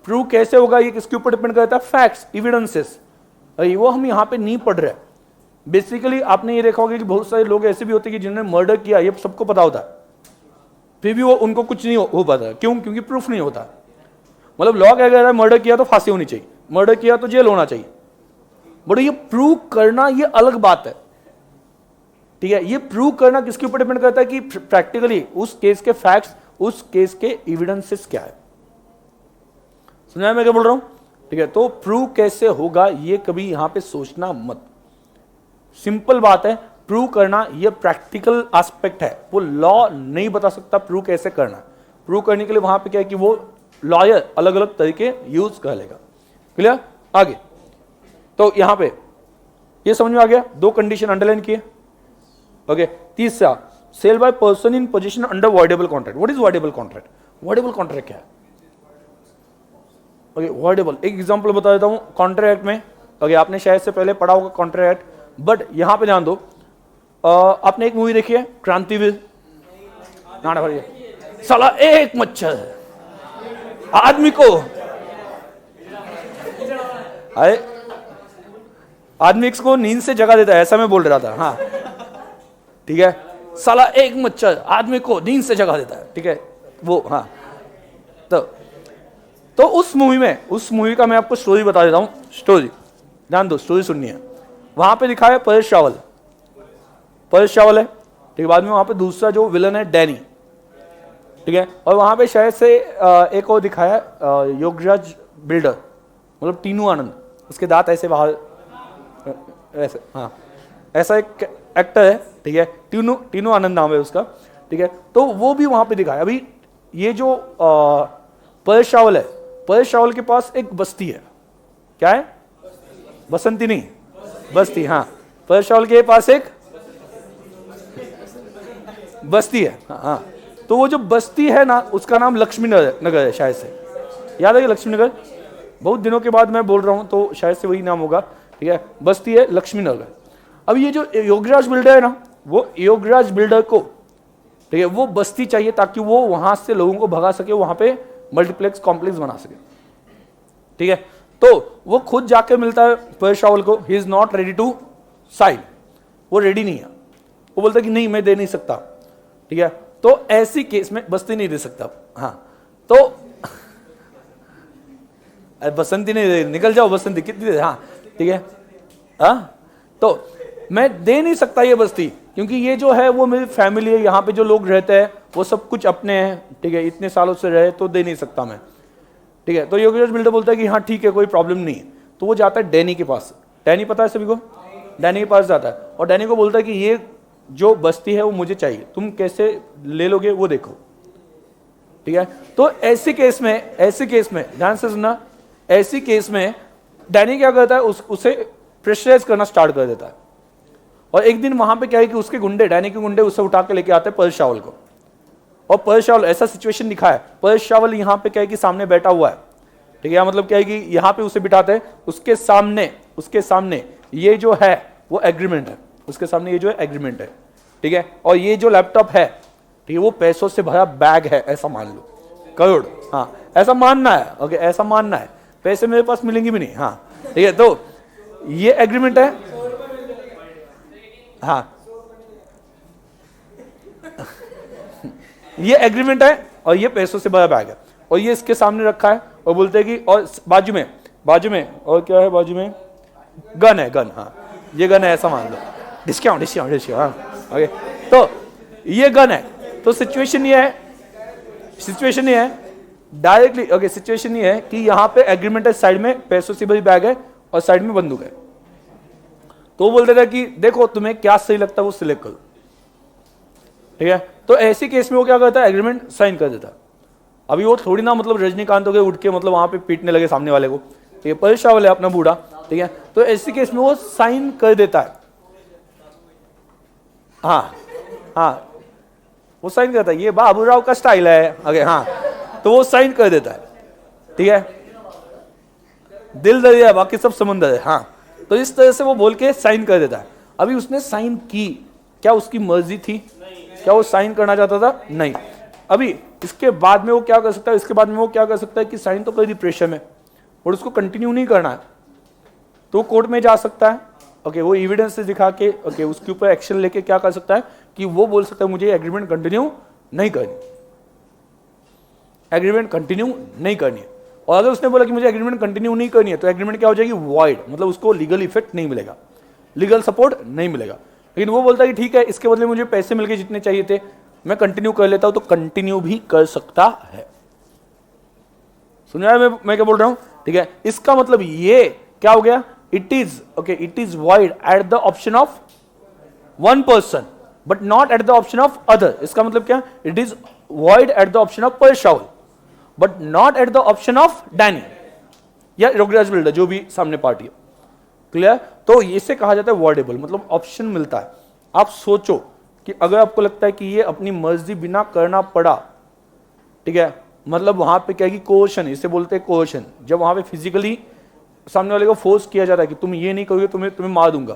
प्रूव कैसे होगा ये किसके ऊपर डिपेंड करता है? फैक्ट्स, एविडेंसेस, वो हम यहां पे नहीं पढ़ रहे। बेसिकली आपने ये देखा होगा कि बहुत सारे लोग ऐसे भी होते हैं कि जिन्होंने मर्डर किया, ये सबको पता होता है, फिर भी वो उनको कुछ नहीं हो पाता। क्यों? क्योंकि प्रूफ नहीं होता। मतलब लॉ क्या कहता है, मर्डर किया तो फांसी होनी चाहिए, मर्डर किया तो जेल होना चाहिए, बट ये प्रूव करना ये अलग बात है, ठीक है। ये प्रूव करना किसके ऊपर डिपेंड करता है कि प्रैक्टिकली उस केस के फैक्ट्स, उस केस के एविडेंसेस क्या है। समझा मैं क्या बोल रहा हूं? ठीक है, तो प्रूव कैसे होगा ये कभी यहां पे सोचना मत, सिंपल बात है। प्रूव करना ये प्रैक्टिकल एस्पेक्ट है, वो लॉ नहीं बता सकता प्रूव कैसे करना। प्रूव करने के लिए वहां पे क्या है कि वो लॉयर अलग अलग तरीके यूज कर लेगा। क्लियर? आगे तो यहां पे ये समझ में आ गया, दो कंडीशन अंडरलाइन किए। ओके, तीसरा, sale by person in position under voidable contract. What is voidable contract? Voidable contract क्या है? ओके, वॉइडेबल एक एग्जांपल बता देता हूं कॉन्ट्रैक्ट में। ओके, आपने शायद से पहले पढ़ा होगा कॉन्ट्रैक्ट, बट यहां पे ध्यान दो। आपने एक मूवी देखी है क्रांतिवीर? ना भैया, साला एक मच्छर आदमी को, अरे आदमी को नींद से जगा देता है, ऐसा मैं बोल रहा था, हाँ ठीक है। साला एक मच्छर आदमी को नींद से जगा देता है, ठीक है वो, हाँ। तो उस मूवी का मैं आपको स्टोरी बता देता हूं। स्टोरी ध्यान दो, स्टोरी सुननी है। वहां पे लिखा है परेश रावल है, ठीक है। बाद में वहां पे दूसरा जो विलन है डैनी, ठीक है। और वहां पे शायद से एक और दिखाया योगराज बिल्डर, मतलब टीनू आनंद, उसके दांत ऐसे बाहर ऐसे, हाँ ऐसा एक एक्टर है, ठीक है। टीनू आनंद नाम है उसका। ठीक है, तो वो भी वहां पे दिखाया। अभी ये जो परेश रावल है, परेश रावल के पास एक बस्ती है, क्या है? बसंती नहीं, बस्ती, हाँ, परेश रावल के पास एक बस्ती है, हाँ। तो वो जो बस्ती है ना, उसका नाम लक्ष्मी नगर है, शायद से, याद है लक्ष्मी नगर? बहुत दिनों के बाद मैं बोल रहा हूं, तो शायद से वही नाम होगा, ठीक है, बस्ती है लक्ष्मी नगर। अब ये जो योगराज बिल्डर है ना, वो योगराज बिल्डर को, ठीक है, वो बस्ती चाहिए ताकि वो वहां से लोगों को भगा सके, वहां पे मल्टीप्लेक्स कॉम्प्लेक्स बना सके, ठीक है। तो वो खुद जाके मिलता है परेश रावल को, he is not ready to sign, वो रेडी नहीं है, वो बोलता है कि नहीं मैं दे नहीं सकता, ठीक है। तो ऐसी केस में बस्ती नहीं दे सकता, हाँ। तो बसंती नहीं दे, निकल जाओ बसंती, कितनी दे, हाँ, ठीक है, हाँ। तो मैं दे नहीं सकता ये बस्ती, क्योंकि ये जो है वो मेरी फैमिली है, यहाँ पे जो लोग रहते हैं वो सब कुछ अपने हैं, ठीक है, इतने सालों से रहे, तो दे नहीं सकता मैं, ठीक है। तो योगराज बिल्डर बोलता है कि हाँ ठीक है, कोई प्रॉब्लम नहीं है। तो वो जाता है डैनी के पास, डैनी पता है सभी को, डैनी के पास जाता है और डैनी को बोलता है कि ये जो बस्ती है वो मुझे चाहिए, तुम कैसे ले लोगे वो देखो, ठीक है। तो ऐसे केस में ध्यान से सुनना, ऐसी केस में डैनी क्या करता है, उसे प्रेशराइज करना स्टार्ट कर देता है। और एक दिन वहां पे क्या है कि उसके गुंडे, डैनी के गुंडे उसे उठा के लेके आते हैं परेश रावल को, और परेश रावल, ऐसा सिचुएशन दिखा है, परेश रावल यहाँ पे क्या है कि सामने बैठा हुआ है, ठीक है, मतलब क्या है कि यहाँ पे उसे बिठाते हैं, उसके सामने ये जो है वो एग्रीमेंट है, उसके सामने ये जो है एग्रीमेंट है, ठीक है। और ये जो लैपटॉप है, ठीक है, वो पैसों से भरा बैग है, ऐसा मान लो, करोड़, हाँ, ऐसा मानना है, ओके, ऐसा मानना है, पैसे मेरे पास मिलेंगे भी नहीं, हाँ, ठीक है। तो ये एग्रीमेंट है, हाँ, ये एग्रीमेंट है और ये पैसों से भरा बैग है, और ये इसके सामने रखा है, और बोलते हैं कि, और बाजू में और क्या है, बाजू में गन है, गन, हाँ, ये गन है, ऐसा मान लो, डिस्काउंट, हाँ, ओके। तो ये गन है, तो सिचुएशन ये है डायरेक्टली, ओके, सिचुएशन ये है कि यहाँ पे एग्रीमेंट है, साइड में पैसों से भरी बैग है और साइड में बंदूक है। तो वो बोलते थे कि देखो तुम्हें क्या सही लगता है वो सिलेक्ट करो, ठीक है। तो ऐसे केस में वो क्या करता है, एग्रीमेंट साइन कर देता है। अभी वो थोड़ी ना मतलब रजनीकांत हो गए उठ के मतलब वहां पे पीटने लगे सामने वाले को, ठीक है, परेश रावल है अपना बूढ़ा, ठीक है। तो ऐसे केस में वो साइन कर देता है, हाँ, वो साइन करता है, ये बाबूराव का स्टाइल है, ओके, हाँ। तो वो साइन कर देता है, ठीक है, दिल दरिया बाकी सब समुंदर है, हाँ। तो इस तरह से वो बोल के साइन कर देता है। अभी उसने साइन की, क्या उसकी मर्जी थी? क्या वो साइन करना चाहता था? नहीं। अभी इसके बाद में वो क्या कर सकता है, इसके बाद में वो क्या कर सकता है कि साइन तो कर दी प्रेशर में और उसको कंटिन्यू नहीं करना है, तो कोर्ट में जा सकता है, ओके, वो एविडेंस से दिखा के, ओके, उसके ऊपर एक्शन लेके क्या कर सकता है कि वो बोल सकता है मुझे एग्रीमेंट कंटिन्यू नहीं करनी, एग्रीमेंट कंटिन्यू नहीं करनी है। और अगर उसने बोला कि मुझे एग्रीमेंट कंटिन्यू नहीं करनी है, तो एग्रीमेंट क्या हो जाएगी, वॉइड, मतलब उसको लीगल इफेक्ट नहीं मिलेगा, लीगल सपोर्ट नहीं मिलेगा। लेकिन वो बोलता है कि ठीक है, इसके बदले मुझे पैसे मिल गए जितने चाहिए थे, मैं कंटिन्यू कर लेता हूं, तो कंटिन्यू भी कर सकता है। सुना मैं क्या बोल रहा हूं, ठीक है। इसका मतलब ये क्या हो गया, it is, okay, it is void at the option of one person but not at the option of other. इसका मतलब क्या, it is void at the option of Paresh Rawal but not at the option of Danny या Yograj builder, जो भी सामने party है, clear. तो इसे कहा जाता है वॉइडेबल, मतलब ऑप्शन मिलता है। आप सोचो कि अगर आपको लगता है कि ये अपनी मर्जी बिना करना पड़ा, ठीक है, मतलब वहां पे क्या है कि कोर्शन, इसे बोलते हैं कोर्शन, जब वहां पे फिजिकली सामने वाले को फोर्स किया जाता है कि तुम ये नहीं करोगे तुम्हें मार दूंगा,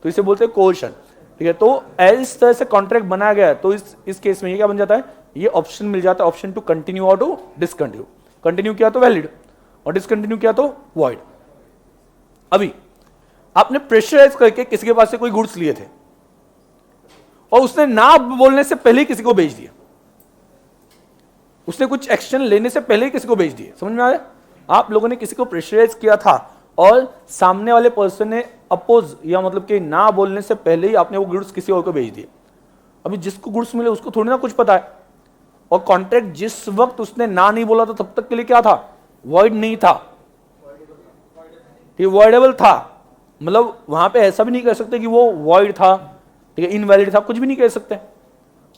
तो इसे बोलते हैं कोर्शन, ठीक है। तो इस तरह से कॉन्ट्रैक्ट बनाया गया है, तो इस केस में ये क्या बन जाता है, ये ऑप्शन मिल जाता है, ऑप्शन टू कंटिन्यू और टू डिसकंटिन्यू। कंटिन्यू किया तो वैलिड और डिसकंटिन्यू किया तो वॉइड। अभी आपने प्रेशराइज करके किसी के पास से कोई गुड्स लिए थे और उसने ना बोलने से पहले ही किसी को भेज दिया, उसने कुछ एक्शन लेने से पहले ही किसी को भेज दिया, समझ में आ रहा है। आप लोगों ने किसी को प्रेशराइज किया था और सामने वाले पर्सन ने अपोज या मतलब कि ना बोलने से पहले ही आपने वो गुड्स किसी और को भेज दिए। अभी जिसको गुड्स मिले उसको थोड़ी ना कुछ पता है, और कॉन्ट्रैक्ट जिस वक्त उसने ना नहीं बोला था तब तक के लिए क्या था, वॉइड नहीं था, ये वॉइडेबल था। मतलब वहां पे ऐसा भी नहीं कह सकते कि वो वॉइड था, ठीक है, इनवैलिड था, कुछ भी नहीं कह सकते,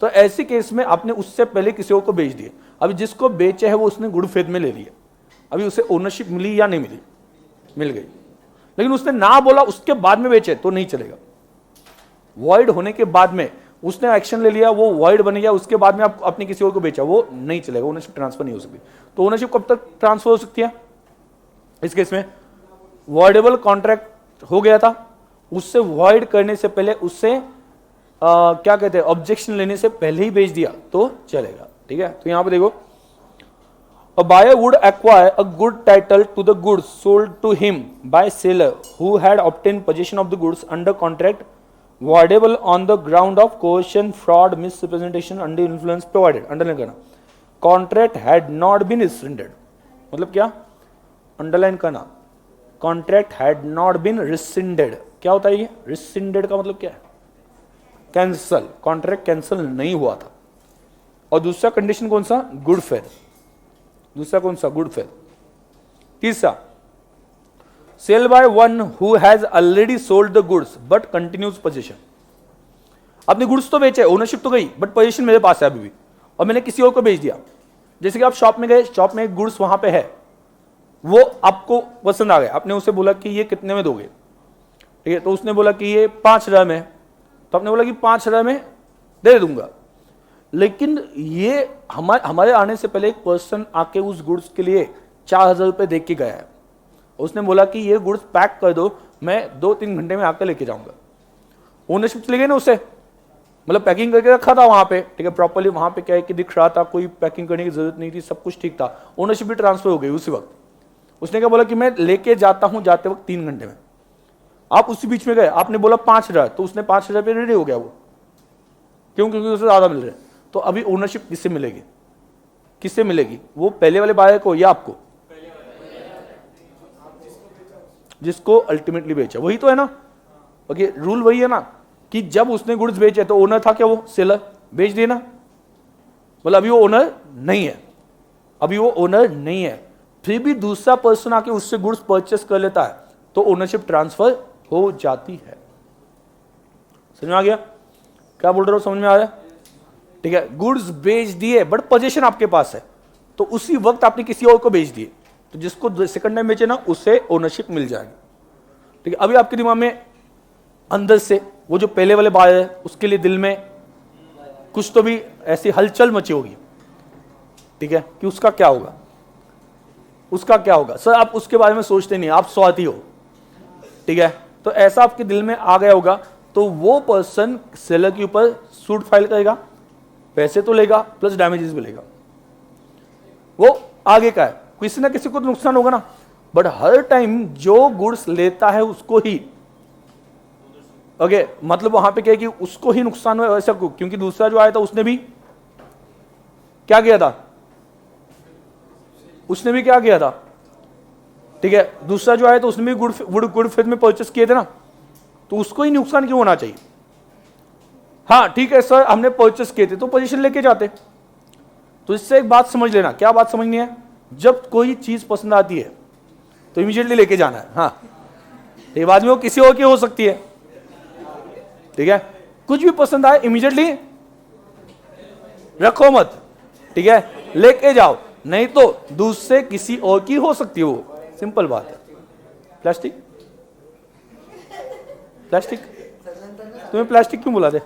तो ऐसी केस में आपने उससे पहले किसी और को बेच दिए, अभी जिसको बेचे है वो उसने गुड फेथ में ले लिया, अभी उसे ओनरशिप मिली या नहीं मिली, मिल गई, लेकिन उसने ना बोला उसके बाद में बेचे तो नहीं चलेगा। वॉइड होने के बाद में उसने एक्शन ले लिया, वो वॉइड बन गया, उसके बाद में आप अपने किसी और को बेचा, वो नहीं चलेगा, ओनरशिप ट्रांसफर नहीं हो सकती। तो ओनरशिप कब तक ट्रांसफर हो सकती है? इस केस में वॉइडेबल कॉन्ट्रैक्ट हो गया था, उससे वॉइड करने से पहले, उससे क्या कहते हैं, ऑब्जेक्शन लेने से पहले ही बेच दिया तो चलेगा। ठीक है, तो यहां पर देखो, a buyer would acquire a good title to the goods sold to him by seller who had obtained possession of the goods under contract voidable on the ground of coercion, fraud, misrepresentation, undue influence provided। Underline करना, contract had not been रिसेंडेड, मतलब क्या? Underline करना, contract had not been रिसेंडेड। क्या होता है ये? रिसेंडेड का मतलब क्या है? कैंसल, कॉन्ट्रैक्ट कैंसल नहीं हुआ था। और दूसरा कंडीशन कौन सा? Good faith. दूसरा कौन सा? Good faith. तीसरा, sale by one who has already sold the goods but continues position. आपने गुड्स तो बेचे, ओनरशिप तो गई, बट पोजीशन मेरे पास है अभी भी, और मैंने किसी और को बेच दिया। जैसे कि आप शॉप में गए, शॉप में एक गुड्स वहां पे है, वो आपको पसंद आ गया, आपने उसे बोला कि ये कितने में दोगे? ठीक है, तो उसने बोला कि ये 5,000 में, तो आपने बोला कि 5,000 में दे दूंगा। लेकिन ये हमारे आने से पहले एक पर्सन आके उस गुड्स के लिए 4,000 रुपये दे के गया है, उसने बोला कि ये गुड्स पैक कर दो, मैं 2-3 घंटे में आकर लेके जाऊंगा। ओनरशिप चले गए ना उसे, मतलब पैकिंग करके रखा था वहां पे, ठीक है, प्रॉपर्ली वहां पे क्या है कि दिख रहा था, कोई पैकिंग करने की जरूरत नहीं थी, सब कुछ ठीक था, ओनरशिप भी ट्रांसफर हो गई उसी वक्त। उसने क्या बोला कि मैं लेके जाता हूं जाते वक्त 3 घंटे में। आप उसी बीच में गए, आपने बोला 5,000, तो उसने 5,000 पे रेडी हो गया वो, क्यों? क्योंकि उसे ज्यादा मिल रहे हैं। तो अभी ओनरशिप किससे मिलेगी? किससे मिलेगी? वो पहले वाले बायर को या आपको? जिसको अल्टीमेटली बेचा, वही तो है ना। ओके, रूल वही है ना कि जब उसने गुड्स बेचे तो ओनर था क्या? वो सेलर, बेच दिए ना, मतलब अभी वो ओनर नहीं है, अभी वो ओनर नहीं है, फिर भी दूसरा पर्सन आके उससे गुड्स परचेस कर लेता है तो ओनरशिप ट्रांसफर हो जाती है। समझ में आ गया? क्या बोल रहे हो? समझ में आ रहा है? ठीक है, गुड्स बेच दिए बट पोजीशन आपके पास है, तो उसी वक्त आपने किसी और को बेच दिए, तो जिसको सेकंड टाइम बेचे ना उसे ओनरशिप मिल जाएगी। ठीक है, अभी आपके दिमाग में अंदर से वो जो पहले वाले बायर है उसके लिए दिल में कुछ तो भी ऐसी हलचल मची होगी, ठीक है, कि उसका क्या होगा, उसका क्या होगा। सर आप उसके बारे में सोचते नहीं, आप स्वार्थी हो, ठीक है, तो ऐसा आपके दिल में आ गया होगा। तो वो पर्सन सेलर के ऊपर सूट फाइल करेगा, पैसे तो लेगा प्लस डैमेजेस भी लेगा, वो आगे का है, किसी ना किसी को तो नुकसान होगा ना। बट हर टाइम जो गुड्स लेता है उसको ही, ओके, मतलब वहां पे क्या है कि उसको ही नुकसान हुआ ऐसा, क्योंकि दूसरा जो आया था उसने भी क्या किया था? उसने भी क्या किया था? ठीक है, दूसरा जो आया था उसने भी गुड फेथ में परचेस किए थे ना, तो उसको ही नुकसान क्यों होना चाहिए? हाँ ठीक है सर, हमने परचेस किए थे तो पोजीशन लेके जाते। तो इससे एक बात समझ लेना, क्या बात समझनी है? जब कोई चीज पसंद आती है तो इमीडिएटली लेके जाना है। हाँ, ये बाद में वो किसी और की हो सकती है, ठीक है, कुछ भी पसंद आए इमीडिएटली रखो मत, ठीक है, लेके जाओ, नहीं तो दूसरे किसी और की हो सकती है वो, सिंपल बात है। प्लास्टिक, प्लास्टिक, तुम्हें प्लास्टिक क्यों बुलाते?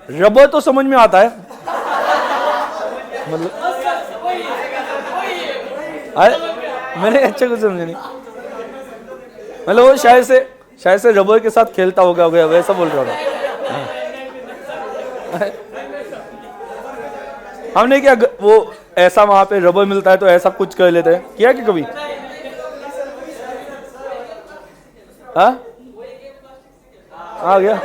रबर तो समझ में आता है, मतलब अरे मैंने अच्छा कुछ समझा नहीं, मतलब वो शायद से रबर के साथ खेलता होगा वैसा बोल रहा था। हमने क्या वो ऐसा वहां पे रबर मिलता है तो ऐसा कुछ कर लेते हैं, किया कि कभी? आ गया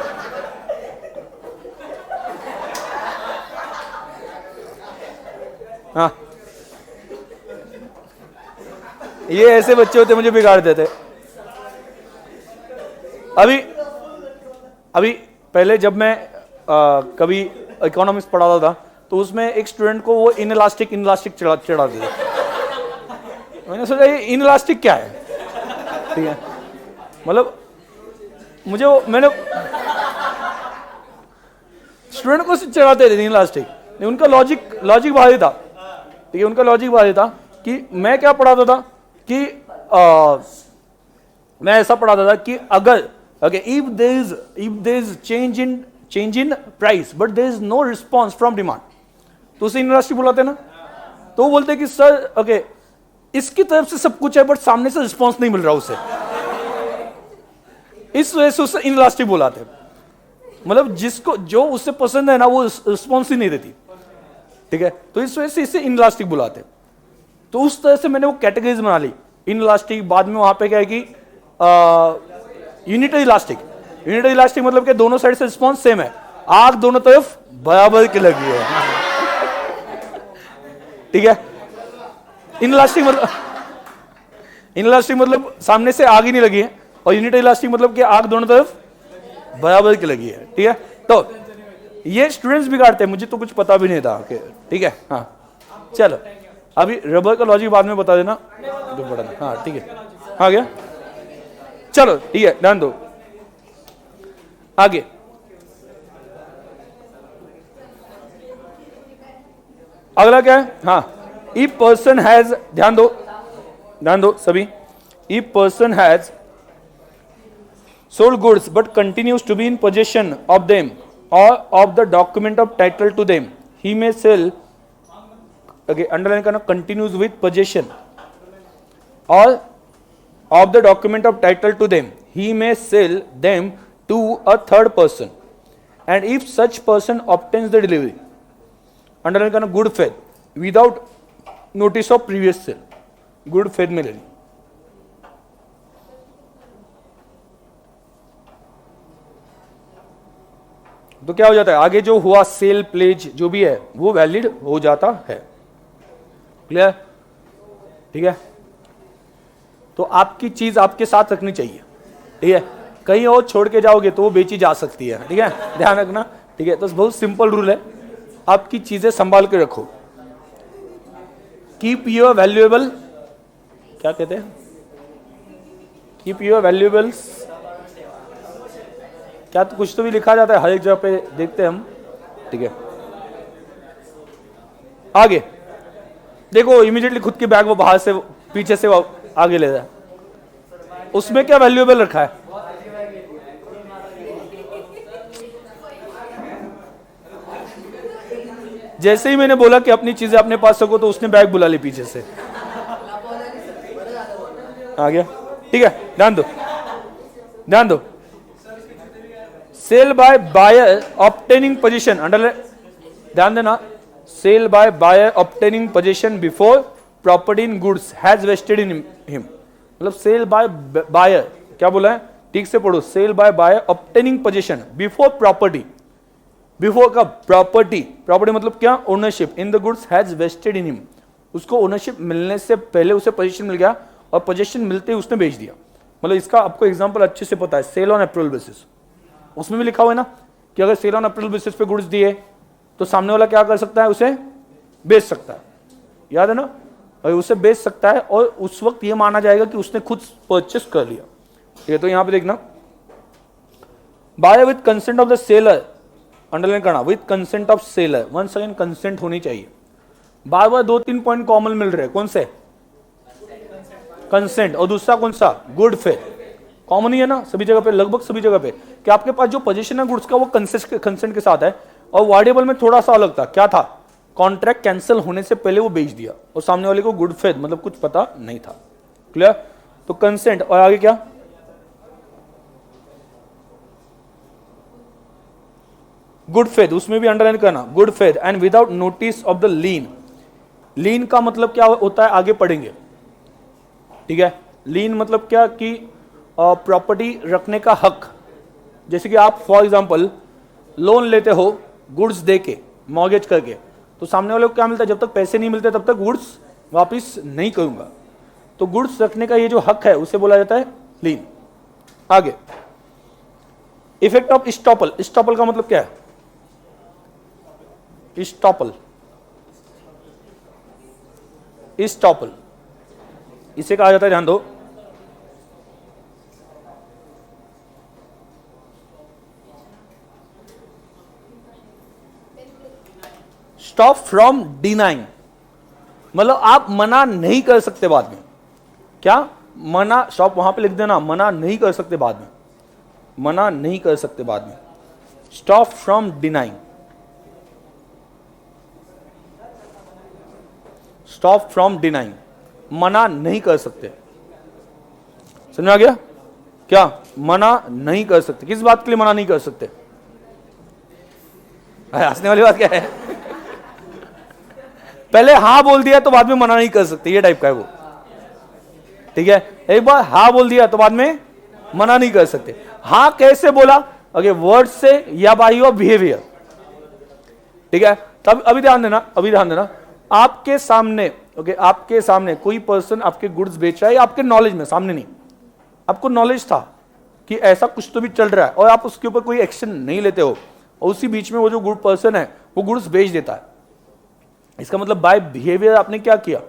हाँ, ये ऐसे बच्चे होते मुझे बिगाड़ देते। अभी पहले जब मैं कभी इकोनॉमिक्स पढ़ाता था तो उसमें एक स्टूडेंट को वो इनइलास्टिक चढ़ा दिया। मैंने सोचा ये इनइलास्टिक क्या है, ठीक है, मतलब मैंने स्टूडेंट को चढ़ाते थे इनलास्टिक, उनका लॉजिक बाहर था, ठीक है, उनका लॉजिक बाहर था कि मैं क्या पढ़ाता था कि मैं ऐसा पढ़ाता था कि अगर okay if there is change in price but there is no response from demand, तो उसे इनलास्टिक बुलाते ना। तो वो बोलते कि सर ओके इसकी तरफ से सब कुछ है बट सामने से रिस्पॉन्स नहीं मिल रहा उसे, इस वजह से उसे इनलास्टिक बुलाते। मतलब जिसको जो उससे पसंद है ना वो रिस्पॉन्स ही नहीं देती, ठीक है, तो इस वजह से इसे इनलास्टिक बुलाते। तो उस तरह से मैंने वो कैटेगरीज बना ली, इनलास्टिक, बाद में वहां पे क्या है कि यूनिटरी इलास्टिक। यूनिटरी इलास्टिक मतलब कि दोनों साइड से रिस्पॉन्स सेम है, आग दोनों तरफ बराबर की लगी है, ठीक है। इनलास्टिक मतलब सामने से आग ही नहीं लगी है, और यूनिटरी इलास्टिक मतलब कि आग दोनों तरफ बराबर की लगी है, ठीक है। तो ये स्टूडेंट्स बिगाड़ते हैं, मुझे तो कुछ पता भी नहीं था, ठीक है। हाँ चलो, अभी रबर का लॉजिक बाद में बता देना, हाँ ठीक है, आ गया, चलो ठीक है, ध्यान दो आगे। अगला क्या है, हाँ, इफ पर्सन हैज, ध्यान दो सभी, if person has sold goods but continues to be in possession of them or of the document of title to them, he may sell, okay, underline करना, continues with possession or of the document of title to them, he may sell them to a third person, and if such person obtains the delivery, underline करना, good faith without notice of previous sale, good faith में लेनी। तो क्या हो जाता है, आगे जो हुआ सेल प्लेज जो भी है वो वैलिड हो जाता है, क्लियर, ठीक है। तो आपकी चीज आपके साथ रखनी चाहिए, ठीक है, कहीं और छोड़ के जाओगे तो वो बेची जा सकती है, ठीक है, ध्यान रखना, ठीक है। तो बहुत सिंपल रूल है, आपकी चीजें संभाल के रखो, कीप योर वैल्यूएबल, क्या कहते हैं, कीप योर वैल्यूएबल्स, क्या तो कुछ तो भी लिखा जाता है हर एक जगह पे, देखते हैं हम, ठीक है। आगे देखो, इमीडिएटली खुद की बैग वो बाहर से पीछे से वो आगे ले जाए, उसमें क्या वैल्यूएबल रखा है, जैसे ही मैंने बोला कि अपनी चीजें अपने पास रखो तो उसने बैग बुला ली पीछे से, आ गया, ठीक है। ध्यान दो, sale by buyer obtaining position, underline, ध्यान देना, sale by buyer obtaining position before property in goods has vested in him, मतलब सेल बाय बायर क्या बोला है, ठीक से पढ़ो, sale by buyer obtaining position before property, before का प्रॉपर्टी मतलब क्या, ownership in the goods has vested in him, उसको ओनरशिप मिलने से पहले उसे पोजीशन मिल गया और पोजीशन मिलते ही उसने बेच दिया। मतलब इसका आपको एग्जांपल अच्छे से पता है, सेल ऑन अप्रैल बेसिस, उसमें भी लिखा हुआ है ना कि अगर सेल ऑन अप्रैल बेसिस पे गुड्स दिए तो सामने वाला क्या कर सकता है, उसे बेच सकता है, याद है ना, और उसे बेच सकता है और उस वक्त ये माना जाएगा कि उसने खुद परचेस कर लिया, ठीक है। तो यहां पे देखना, by with consent of the seller, underline करना, with consent of seller, once again consent होनी चाहिए। बार बार 2-3 पॉइंट कॉमन मिल रहे हैं, कौन से, कंसेंट, और दूसरा कौन सा, गुड फेथ, कॉमन ही है ना सभी जगह पे, लगभग सभी जगह पे, कि आपके पास जो पोजीशन है गुड्स का वो कंसेंट के साथ है, और वार्डेबल में थोड़ा सा अलग था, क्या था, कॉन्ट्रैक्ट कैंसिल होने से पहले वो बेच दिया और सामने वाले को गुड फेथ मतलब कुछ पता नहीं था, क्लियर। तो कंसेंट, और आगे क्या, गुड फेथ, उसमें भी अंडरलाइन करना, good faith and without notice of the lien. Lien का मतलब क्या होता है, आगे पढ़ेंगे, ठीक है। लीन मतलब क्या कि प्रॉपर्टी रखने का हक, जैसे कि आप फॉर एग्जांपल लोन लेते हो गुड्स देके, मॉर्गेज करके, तो सामने वाले को क्या मिलता है, जब तक पैसे नहीं मिलते तब तक गुड्स वापस नहीं करूंगा, तो गुड्स रखने का ये जो हक है उसे बोला जाता है लीन। आगे इफेक्ट ऑफ स्टॉपल, स्टॉपल का मतलब क्या है, स्टॉपल, स्टॉपल इसे कहा जाता है, ध्यान दो, स्टॉप फ्रॉम डिनाइंग, मतलब आप मना नहीं कर सकते बाद में। क्या मना, स्टॉप वहां पे लिख देना, मना नहीं कर सकते बाद में, मना नहीं कर सकते बाद में। Stop from denying, stop from denying, मना नहीं कर सकते। समझ आ गया? क्या मना नहीं कर सकते? किस बात के लिए मना नहीं कर सकते? हंसने वाली बात क्या है? पहले हाँ बोल दिया तो बाद में मना नहीं कर सकते, ये टाइप का है वो। ठीक है, एक बार हाँ बोल दिया तो बाद में मना नहीं कर सकते। हाँ कैसे बोला? ओके, वर्ड से या बाय योर बिहेवियर। ठीक है, तब अभी ध्यान देना, अभी ध्यान देना, आपके सामने, ओके, आपके सामने कोई पर्सन आपके गुड्स बेच रहा है, आपके नॉलेज में, सामने नहीं, आपको नॉलेज था कि ऐसा कुछ तो भी चल रहा है और आप उसके ऊपर कोई एक्शन नहीं लेते हो, और उसी बीच में वो जो गुड पर्सन है वो गुड्स बेच देता है। इसका मतलब बाय बिहेवियर आपने क्या किया?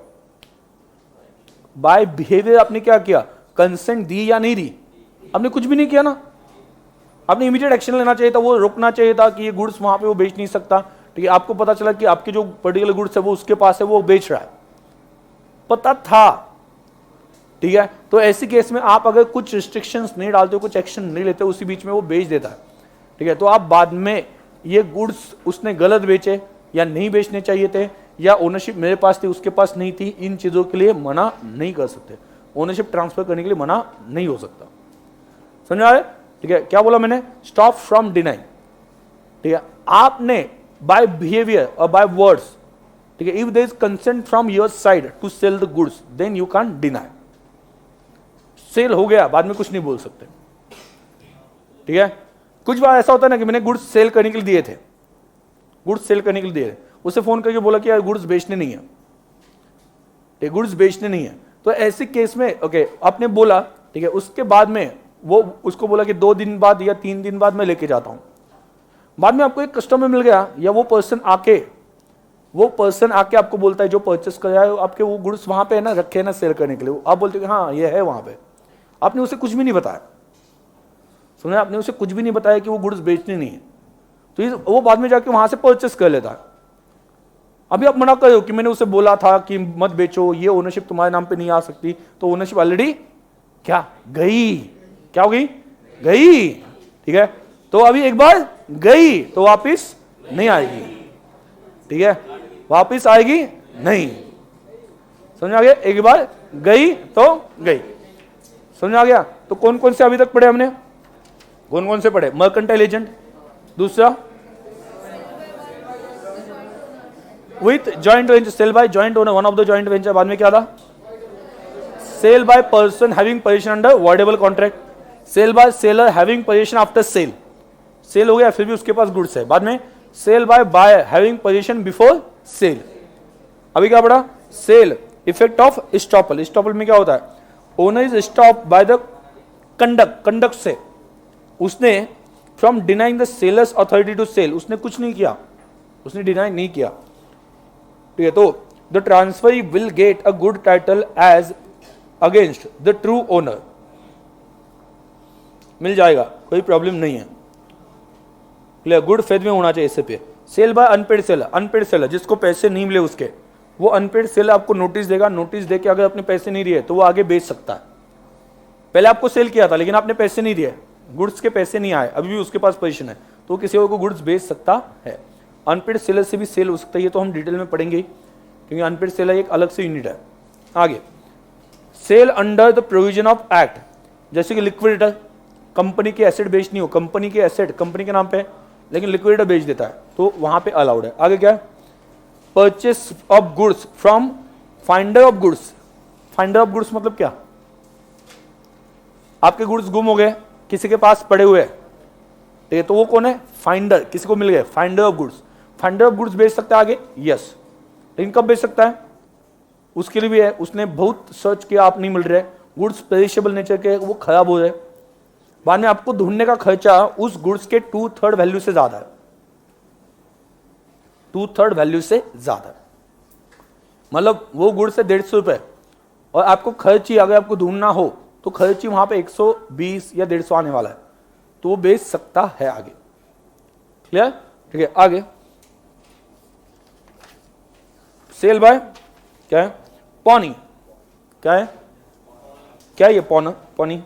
बाय बिहेवियर आपने क्या किया? कंसेंट दी या नहीं दी? आपने कुछ भी नहीं किया ना। आपने इमीडिएट एक्शन लेना चाहिए था, वो रुकना चाहिए था कि ये गुड्स वहां पे वो बेच नहीं सकता। ठीक है, आपको पता चला कि आपके जो पर्टिकुलर गुड्स है वो उसके पास है, वो बेच रहा है, पता था। ठीक है, तो ऐसी केस में आप अगर कुछ रिस्ट्रिक्शंस नहीं डालते हो, कुछ एक्शन नहीं लेते, उसी बीच में वो बेच देता है। ठीक है, तो आप बाद में ये गुड्स उसने गलत बेचे या नहीं बेचने चाहिए थे, या ओनरशिप मेरे पास थी उसके पास नहीं थी, इन चीजों के लिए मना नहीं कर सकते। ओनरशिप ट्रांसफर करने के लिए मना नहीं हो सकता। समझ आ रहा है? ठीक है, क्या बोला मैंने? Stop from denying. ठीक है, आपने बाय बिहेवियर और बाय वर्ड्स, ठीक है, if there is consent from your side to sell the goods then you can deny. Sale हो गया, बाद में कुछ नहीं बोल सकते। ठीक है, कुछ बार ऐसा होता है ना कि मैंने गुड्स सेल करने के लिए दिए थे, गुड्स सेल करने के लिए दिए थे, उसे फोन करके बोला कि यार गुड्स बेचने नहीं है, ठीक, गुड्स बेचने नहीं है। तो ऐसे केस में ओके आपने बोला, ठीक है, उसके बाद में वो उसको बोला कि 2 दिन बाद या 3 दिन बाद मैं लेके जाता हूं। बाद में आपको एक कस्टमर मिल गया, या वो पर्सन आके आपको बोलता है, जो परचेस कर रहा है आपके वो गुड्स वहां पे है ना, रखे हैं ना सेल करने के लिए, आप बोलते हो कि हाँ ये है वहां पे। आपने उसे कुछ भी नहीं बताया, सुना, आपने उसे कुछ भी नहीं बताया कि वो गुड्स बेचने नहीं है, तो वो बाद में जाके वहां से परचेस कर लेता है। अभी आप मना कर रहे हो कि मैंने उसे बोला था कि मत बेचो, ये ओनरशिप तुम्हारे नाम पे नहीं आ सकती, तो ओनरशिप ऑलरेडी क्या गई, क्या हो गई? गई। ठीक है, तो अभी एक बार गई तो वापिस नहीं आएगी। ठीक है, वापिस आएगी नहीं। समझ आ गया? एक बार गई तो गई। समझ आ गया? तो कौन कौन से अभी तक पढ़े हमने? कौन कौन से पढ़े? मर्केंटाइल एजेंट, दूसरा with joint venture, sale by joint owner, one of the joint venture. बाद में क्या था? Sale by person having position under voidable contract, sale by seller having position after sale, sale हो गया फिर भी उसके पास गुड्स है। बाद में sale by buyer having position before sale. अभी क्या पड़ा? Sale effect of estoppel. Estoppel में क्या होता है? Owner is stop by the conduct से, उसने from denying the seller's authority to sell, उसने कुछ नहीं किया, उसने डिनाई नहीं किया। ठीक है, तो the transfer will get a good title as against the true owner, मिल जाएगा, कोई प्रॉब्लम नहीं है। क्लियर? गुड फेथ में होना चाहिए इससे पे। Sale by unpaid seller, unpaid seller जिसको पैसे नहीं मिले उसके, वो अनपेड सेलर आपको नोटिस देगा, नोटिस देके अगर अपने पैसे नहीं दिए तो वो आगे बेच सकता है। पहले आपको सेल किया था लेकिन आपने पैसे नहीं दिए, गुड्स के पैसे नहीं आए, अभी भी उसके पास पोजीशन है, तो किसी और को गुड्स बेच सकता है। अनपेड सेलर से भी सेल हो सकता है, ये तो हम डिटेल में पढ़ेंगे क्योंकि अनपेड सेलर एक अलग से यूनिट है। आगे, sale under the provision of act, जैसे कि लिक्विडेटर, कंपनी के एसेट बेचनी हो, कंपनी के एसेट कंपनी के नाम पे लेकिन लिक्विडेटर बेच देता है, तो वहां पे अलाउड है। आगे क्या है? Purchase of goods from finder of goods. Finder of goods मतलब क्या? आपके गुड्स गुम हो गए, किसी के पास पड़े हुए हैं, ठीक है, तो वो कौन है? फाइंडर, किसी को मिल गए, finder of goods. Finder of goods बेच सकता है आगे, यस, लेकिन कब बेच सकता है? उसके लिए भी है, उसने बहुत सर्च किया, आप नहीं मिल रहे, गुड्स पेरिशेबल नेचर के, वो खराब हो रहे, बाद में आपको ढूंढने का खर्चा उस गुड्स के 2/3 वैल्यू से ज्यादा है, 2/3 वैल्यू से ज्यादा, मतलब वो गुड्स है 150 रुपए और आपको खर्च ही, अगर आपको ढूंढना हो तो खर्च ही वहां पे 120 या 150 आने वाला है, तो वो बेच सकता है आगे। क्लियर? ठीक है, आगे सेल बाय क्या है, पॉनी, क्या है, क्या है ये पॉना, पॉनी,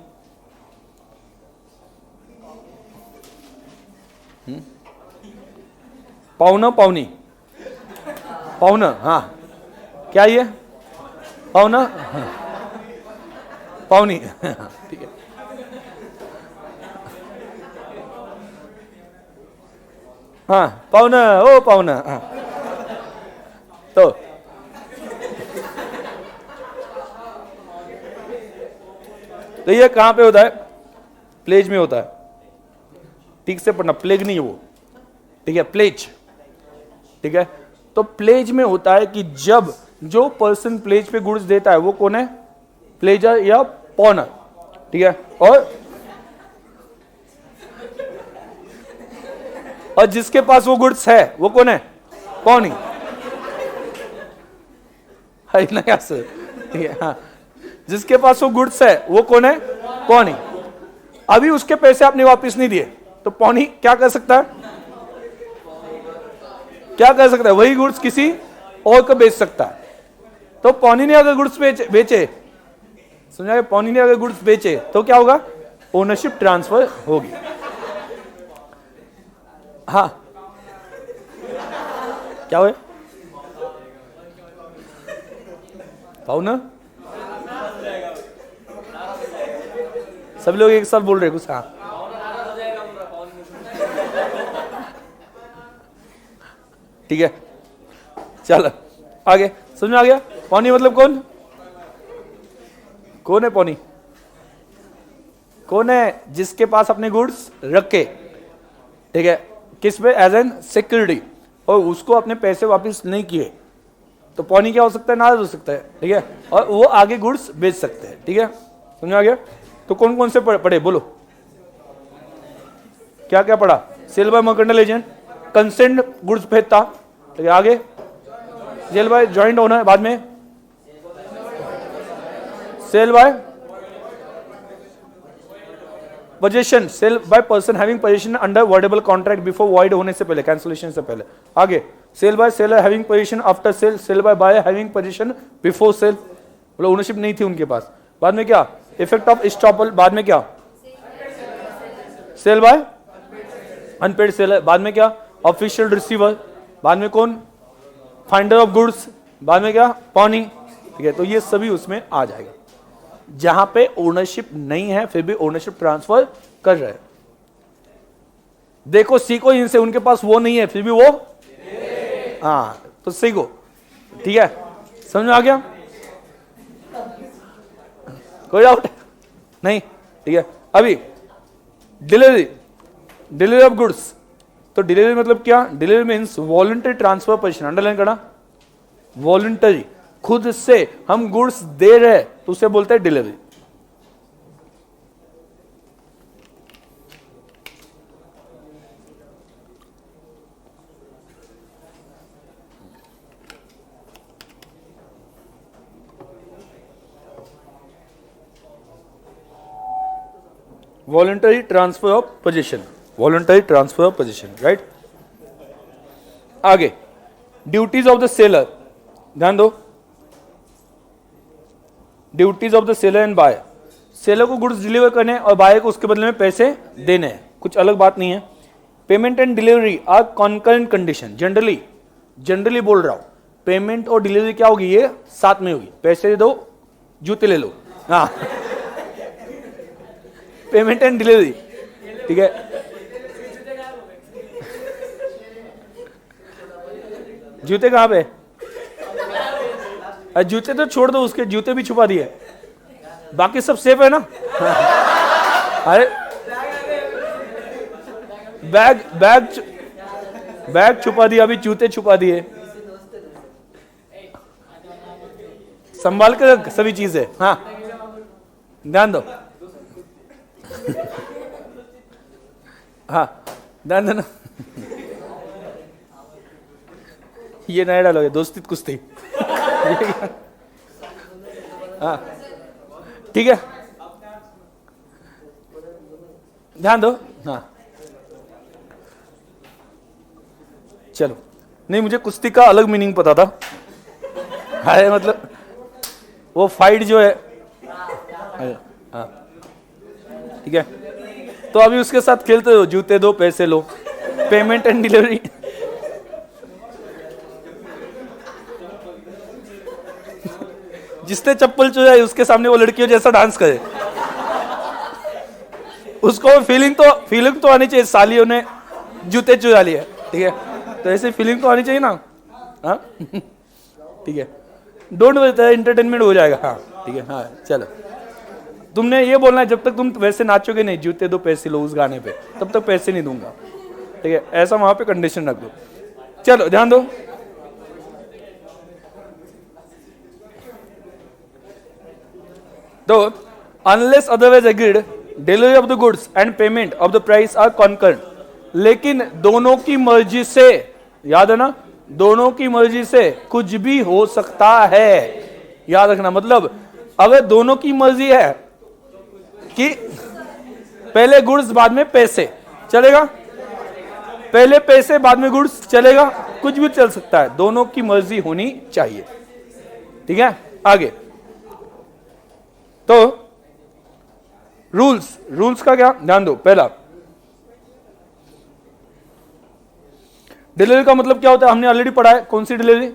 पाउना, पाउनी, पाउना, हाँ क्या ये पाउना, हाँ। पाउनी, ठीक है। हाँ पाउना, ओ पाउना, हाँ। तो ये कहां पे होता है, प्लेज में होता है, ठीक से पढ़ना, प्लेग नहीं है वो, ठीक है, प्लेज, ठीक है। तो प्लेज में होता है कि जब जो पर्सन प्लेज पे गुड्स देता है वो कौन है, प्लेजर या पॉनर, ठीक है। और जिसके पास वो गुड्स है वो कौन है, पॉनी, ठीक है, हाँ। जिसके पास वो गुड्स है वो कौन है, पॉनी। अभी उसके पैसे आपने वापस नहीं दिए तो पॉनी क्या कर सकता है, क्या कर सकता है, वही गुड्स किसी और को बेच सकता है। तो पॉनी ने अगर गुड्स बेचे, समझा, पॉनी ने अगर गुड्स बेचे तो क्या होगा, ओनरशिप ट्रांसफर होगी। हाँ क्या हुए, पाउना, सब लोग एक साथ बोल रहे कुछ, हाँ ठीक है, चलो आगे, समझ में आ गया। पौनी मतलब कौन, कौन है पौनी, कौन है जिसके पास अपने गुड्स रखे, ठीक है, किस पे, एज एन सिक्योरिटी, और उसको अपने पैसे वापस नहीं किए तो पौनी क्या हो सकता है, नाराज हो सकता है, ठीक है, और वो आगे गुड्स बेच सकते हैं, ठीक है, समझ में आ गया। तो कौन कौन से पढ़े बोलो, क्या क्या पढ़ा, sale by mercantile agent, consent goods भेजता, ठीक है, आगे सेल बाय जॉइंट ओनर, बाद में sale by position, sale by person having position under voidable contract before void होने से पहले, कैंसिलेशन से पहले, आगे sale by seller having position after sale, sale by buyer having position before sale, मतलब ownership नहीं थी उनके पास, बाद में क्या, इफेक्ट ऑफ स्टॉपल, बाद में क्या, सेल बाय अनपेड सेलर, बाद में क्या, ऑफिशियल रिसीवर, बाद में कौन, फाइंडर ऑफ गुड्स, बाद में क्या, पॉनी, ठीक है। तो ये सभी उसमें आ जाएगा, जहां पे ओनरशिप नहीं है फिर भी ओनरशिप ट्रांसफर कर रहे हैं। देखो सीखो इनसे, उनके पास वो नहीं है फिर भी वो, हाँ तो सीखो, ठीक है, समझ में आ गया, कोई डाउट नहीं, ठीक है। अभी डिलीवरी, डिलीवरी ऑफ गुड्स, तो डिलीवरी मतलब क्या, delivery means voluntary transfer position, underline करना, वॉलंटरी, खुद से हम गुड्स दे रहे हैं तो उसे बोलते हैं delivery. Voluntary transfer of position, voluntary transfer of position, right. आगे ड्यूटीज ऑफ द सेलर, ध्यान दो, duties of the seller and buyer, seller को गुड्स डिलीवर करने और बायर को उसके बदले में पैसे देने हैं, कुछ अलग बात नहीं है। Payment and delivery are concurrent condition, generally, generally बोल रहा हूं, पेमेंट और डिलीवरी क्या होगी, ये साथ में होगी, पैसे दे दो जूते ले लो, हाँ पेमेंट एंड डिलीवरी, ठीक है। जूते कहां पे, जूते तो छोड़ दो, उसके जूते भी छुपा दिए, बाकी सब सेफ है ना अरे बैग बैग बैग छुपा दिया, अभी जूते छुपा दिए, संभाल के रख सभी चीजें, हाँ ध्यान दो हाँ ध्यान देना ये नया डालोगे, दोस्ती कुश्ती हाँ ठीक है, ध्यान दो, हाँ चलो, नहीं मुझे कुश्ती का अलग मीनिंग पता था अरे मतलब वो फाइट जो है, हाँ ठीक है। तो अभी उसके साथ खेलते हो, जूते दो पैसे लो, पेमेंट एंड डिलीवरी। जिसने चप्पल चुराई उसके सामने वो लड़कियों जैसा डांस करे, उसको फीलिंग तो आनी चाहिए, सालियों ने जूते चुरा लिए, ठीक है, तो ऐसे फीलिंग तो आनी चाहिए ना, हाँ ठीक है। डोंट वरी, एंटरटेनमेंट हो जाएगा, हाँ ठीक है। हाँ चलो, तुमने ये बोलना है जब तक तुम वैसे नाचोगे नहीं, जूते दो पैसे लो उस गाने पे, तब तक पैसे नहीं दूंगा, ठीक है, ऐसा वहां पे कंडीशन रख दो। चलो ध्यान दो, तो unless otherwise agreed delivery of the goods and payment of the price are concurrent. लेकिन दोनों की मर्जी से, याद है ना, दोनों की मर्जी से कुछ भी हो सकता है, याद रखना। मतलब अगर दोनों की मर्जी है कि पहले गुड्स बाद में पैसे, चलेगा, पहले पैसे बाद में गुड्स, चलेगा, कुछ भी चल सकता है, दोनों की मर्जी होनी चाहिए, ठीक है। आगे तो रूल्स का क्या ध्यान दो। पहला, डिलीवरी का मतलब क्या होता है, हमने ऑलरेडी पढ़ा है। कौन सी डिलीवरी?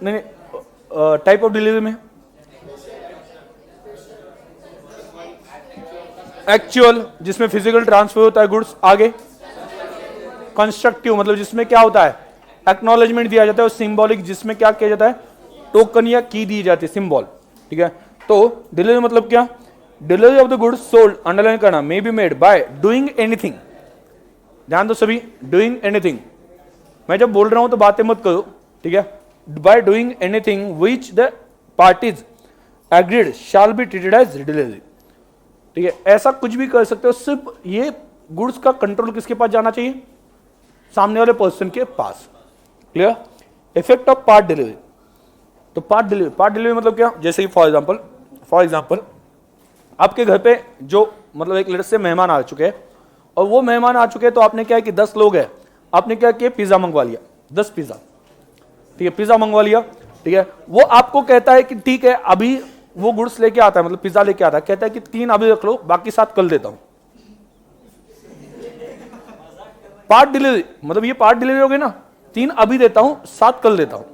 नहीं, टाइप ऑफ डिलीवरी में एक्चुअल, जिसमें फिजिकल ट्रांसफर होता है गुड्स। आगे कंस्ट्रक्टिव, मतलब जिसमें क्या होता है, एक्नॉलेजमेंट दिया जाता है। और सिंबॉलिक, जिसमें क्या किया जाता है, टोकन या की दी जाती है, सिंबल, ठीक है। तो डिलीवरी मतलब क्या, delivery of the goods sold, underline करना, may be made by doing anything. ध्यान दो सभी, डूइंग एनीथिंग, मैं जब बोल रहा हूं तो बातें मत करो, ठीक है। By doing anything which the parties agreed shall be treated as delivery, ठीक है। ऐसा कुछ भी कर सकते हो, सिर्फ ये गुड्स का कंट्रोल किसके पास जाना चाहिए, सामने वाले पर्सन के पास। Clear? Effect of part delivery, तो पार्ट डिलीवरी मतलब क्या, जैसे कि फॉर एग्जांपल आपके घर पे जो मतलब एक लड़के से मेहमान आ चुके हैं, और वो मेहमान आ चुके हैं, तो आपने क्या है कि 10 लोग हैं, आपने क्या किया, पिज्जा मंगवा लिया, 10 पिज्जा, ठीक है, पिज्जा मंगवा लिया, ठीक है। वो आपको कहता है कि ठीक है, अभी वो गुड्स लेके आता है, मतलब पिज्जा लेके आता है, कहता है कि 3 अभी रख लो, बाकी 7 कल देता हूं। पार्ट डिलीवरी मतलब ये पार्ट डिलीवरी हो गई ना, 3 अभी देता हूं, 7 कल देता हूं।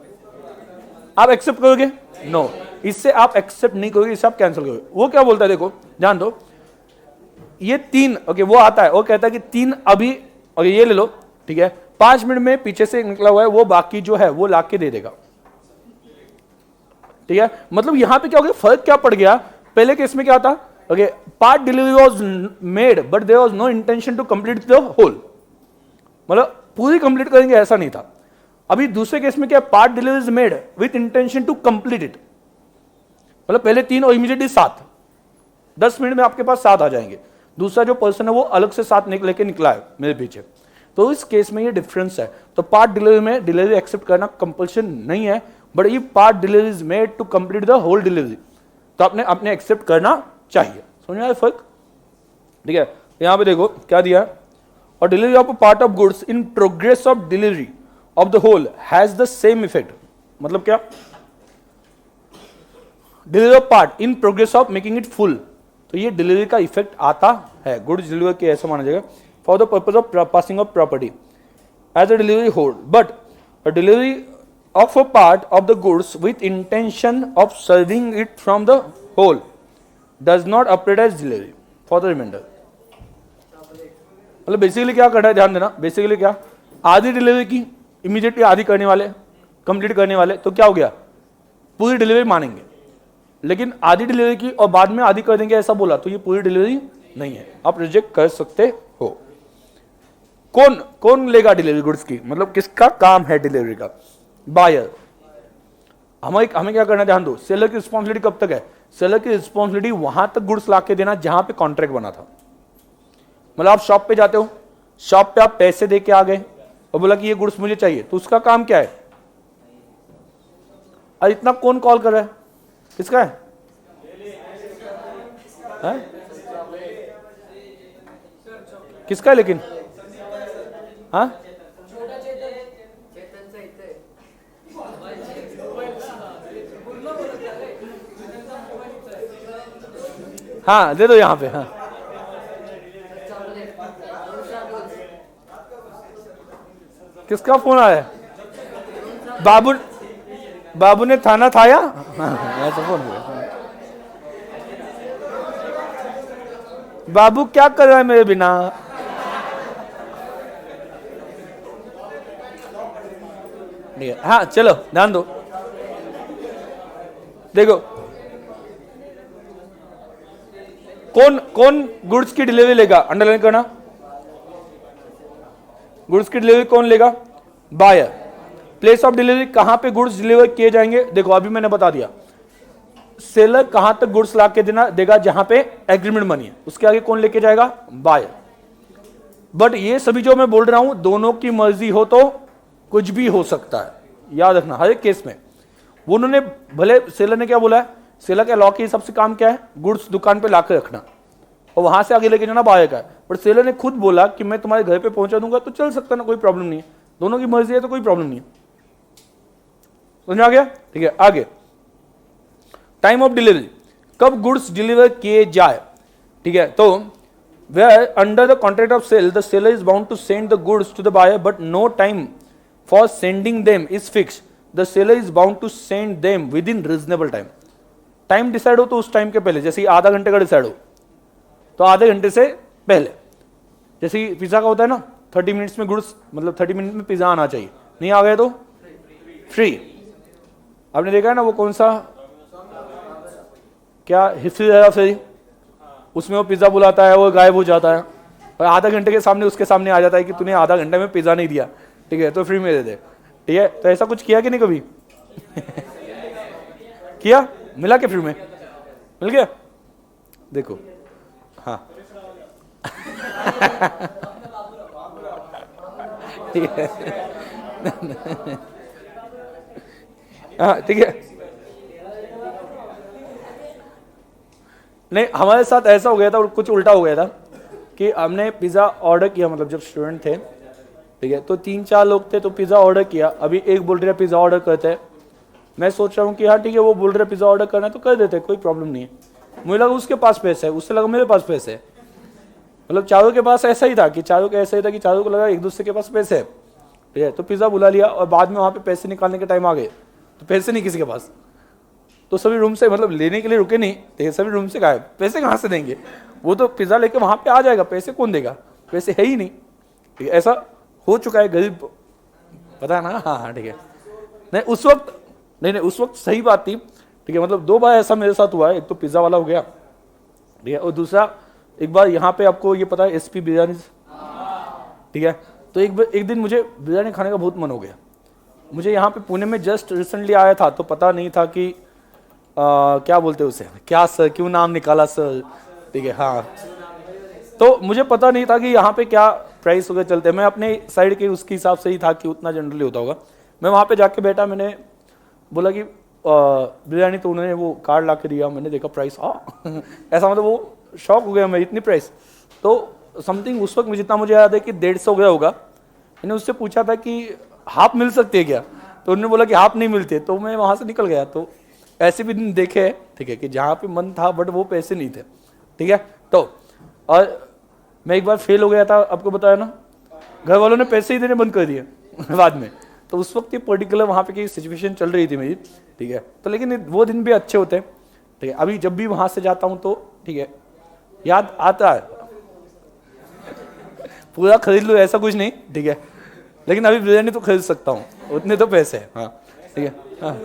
आप एक्सेप्ट करोगे? नो, इससे आप एक्सेप्ट नहीं करोगे, इससे आप कैंसिल करोगे। वो क्या बोलता है, देखो ध्यान दो, ये 3, ओके, वो आता है, वो कहता है कि 3 अभी, और ये ले लो, ठीक है, 5 मिनट में पीछे से निकला हुआ है, वो बाकी जो है वो लाके दे देगा, ठीक है। मतलब यहां पे क्या हो गया, फर्क क्या पड़ गया, पहले केस में क्या था, okay, part delivery was made but there was no intention to complete the whole, मतलब पूरी कंप्लीट करेंगे ऐसा नहीं था। अभी दूसरे केस में क्या, part delivery is made with intention to complete it, मतलब पहले 3 और इमीडिएटली 7, 10 मिनट में आपके पास 7 आ जाएंगे। दूसरा जो पर्सन है वो अलग से 7 लेके निकला है मेरे पीछे, तो इस केस में ये डिफरेंस है। तो पार्ट डिलीवरी में डिलीवरी एक्सेप्ट करना कंपल्शन नहीं है, बट ये part delivery is made to complete the whole delivery, तो आपने अपने एक्सेप्ट करना चाहिए। समझ में आया फर्क? ठीक है, यहां पे देखो क्या दिया है, और delivery of part of goods in progress of delivery of the whole has the same effect. मतलब क्या, delivery of part in progress of making it full, तो ये डिलीवरी का इफेक्ट आता है, गुड्स डिलीवर के ऐसा माना जाएगा, for the purpose of passing of property as a delivery whole, but a delivery of a part of the goods with intention of severing it from the whole does not operate as delivery for the remainder. मतलब basically क्या करना है, ध्यान देना, basically क्या, आधी delivery की immediately आधी करने वाले, कंप्लीट करने वाले, तो क्या हो गया, पूरी डिलीवरी मानेंगे। लेकिन आधी डिलीवरी की और बाद में आधी कर देंगे ऐसा बोला, तो ये पूरी डिलीवरी नहीं है, आप रिजेक्ट कर सकते हो। कौन लेगा डिलीवरी गुड्स की, मतलब किसका काम है डिलीवरी का, बायर। हमें क्या करना है, ध्यान दो, सेलर की रिस्पॉन्सिबिलिटी कब तक है, सेलर की रिस्पॉन्सिबिलिटी वहां तक गुड्स लाके देना जहां पे कॉन्ट्रैक्ट बना था। मतलब आप शॉप पे जाते हो, शॉप पे आप पैसे दे के आ गए और बोला कि ये गुड्स मुझे चाहिए, तो उसका काम क्या है, और इतना कौन कॉल कर रहा है, किसका है? किसका है लेकिन, हाँ हाँ दे दो यहाँ पे। हाँ किसका फोन आया? बाबू, बाबू ने थाना थाया। ऐसा फोन हुआ। बाबू क्या कर रहा है मेरे बिना? हाँ चलो ध्यान दो, देखो कौन कौन गुड्स की डिलीवरी लेगा, अंडरलाइन करना। गुड्स की डिलीवरी कौन लेगा? बायर। प्लेस ऑफ डिलीवरी कहां पे गुड्स डिलीवर किए जाएंगे? देखो अभी मैंने बता दिया, सेलर कहां तक गुड्स ला के देगा जहां पे एग्रीमेंट मनी है, उसके आगे कौन लेके जाएगा? बायर। बट ये सभी जो मैं बोल रहा हूं दोनों की मर्जी हो तो कुछ भी हो सकता है, याद रखना हर एक केस में। वो उन्होंने भले, सेलर ने क्या बोला है, सेलर का लॉ के हिसाब से काम क्या है? गुड्स दुकान पे लाकर रखना और वहां से आगे लेके जाना बायर का है। बट सेलर ने खुद बोला कि मैं तुम्हारे घर पे पहुंचा दूंगा, तो चल सकता ना, कोई प्रॉब्लम नहीं है, दोनों की मर्जी है तो कोई प्रॉब्लम नहीं है। समझ आ गया? ठीक है आगे, टाइम ऑफ डिलीवरी, कब गुड्स डिलीवर किए जाए। ठीक है, तो where under the contract of sale the seller is bound to send the goods to the buyer but no time for sending them is fix, the seller is bound to send them within reasonable time. Time decide हो तो उस time के पहले, जैसे आधा घंटे का decide हो तो आधे घंटे से पहले, जैसे पिज्जा का होता है ना 30 मिनट्स में गुड्स, मतलब 30 मिनट में पिज्जा आना चाहिए, नहीं आ गया तो फ्री। आपने देखा है ना वो कौन सा, क्या हिस्ट्री है फ्री, उसमें वो पिज्जा बुलाता है, वो गायब हो जाता है और आधा घंटे के सामने उसके सामने आ जाता है कि तूने आधा घंटे में पिज्जा नहीं दिया, ठीक है तो फ्री में दे दे। ठीक है, तो ऐसा कुछ किया कि नहीं कभी? किया? मिला के फ्री में? मिल गया? देखो हाँ ठीक है हाँ ठीक है। नहीं हमारे साथ ऐसा हो गया था और कुछ उल्टा हो गया था कि हमने पिज़्ज़ा ऑर्डर किया, मतलब जब स्टूडेंट थे, ठीक है, तो 3-4 लोग थे तो पिज़्ज़ा ऑर्डर किया। अभी एक बोल रहे पिज़्ज़ा ऑर्डर करते हैं, मैं सोच रहा हूँ कि हाँ ठीक है वो बोल रहे पिज़्ज़ा ऑर्डर करना है तो कर देते, कोई प्रॉब्लम नहीं है। मुझे लगा उसके पास पैसे है, उससे लगा मेरे पास पैसे है, मतलब चारों के पास ऐसा ही था कि चारों का ऐसा ही था कि चारों को लगा एक दूसरे के पास पैसे है। ठीक है, तो पिज़्ज़ा बुला लिया और बाद में वहाँ पे पैसे निकालने के टाइम आ गए तो पैसे नहीं किसी के पास, तो सभी रूम से, मतलब लेने के लिए रुके नहीं, तो सभी रूम से गायब। पैसे कहाँ से देंगे? वो तो पिज़्ज़ा लेके वहाँ पे आ जाएगा, पैसे कौन देगा? पैसे है ही नहीं। ठीक है, ऐसा हो चुका है, गरीब, पता है ना। हाँ हाँ ठीक है। नहीं उस वक्त, नहीं उस वक्त सही बात थी। ठीक है, मतलब 2 बार ऐसा मेरे साथ हुआ है, एक तो पिज़्ज़ा वाला हो गया, ठीक है, और दूसरा एक बार यहाँ पे आपको ये पता है एसपी बिरयानी, ठीक है, तो एक दिन मुझे बिरयानी खाने का बहुत मन हो गया। मुझे यहाँ पे पुणे में जस्ट रिसेंटली आया था तो पता नहीं था कि क्या बोलते हैं उसे, क्या सर क्यों नाम निकाला सर, ठीक है हाँ, तो मुझे पता नहीं था कि यहाँ पे क्या प्राइस वगैरह चलते हैं। मैं अपने साइड के उसके हिसाब से ही था कि उतना जनरली होता होगा। मैं वहाँ पे जाके बैठा, मैंने बोला कि बिरयानी, तो उन्होंने वो कार्ड ला के दिया, मैंने देखा प्राइस, ऐसा, मतलब वो शॉक हो गया मैं, इतनी प्राइस। तो समथिंग उस वक्त जितना मुझे याद है कि 150 गया होगा। मैंने उससे पूछा था कि हाफ मिल सकती है क्या, तो उन्होंने बोला कि हाफ नहीं मिलते, तो मैं वहाँ से निकल गया। तो ऐसे भी दिन देखे, ठीक है, कि जहाँ पे मन था बट वो पैसे नहीं थे। ठीक है, तो और मैं एक बार फेल हो गया था, आपको बताया ना, घर वालों ने पैसे ही देने बंद कर दिए बाद में। तो उस वक्त ये पर्टिकुलर वहाँ पे की सिचुएशन चल रही थी मेरी। ठीक है, तो लेकिन वो दिन भी अच्छे होते हैं। ठीक है, अभी जब भी वहाँ से जाता हूँ तो ठीक है याद आता है, पूरा खरीद लो ऐसा कुछ नहीं, ठीक है, लेकिन अभी बिरयानी तो खरीद सकता हूँ, उतने तो पैसे हैं। हाँ ठीक है, हाँ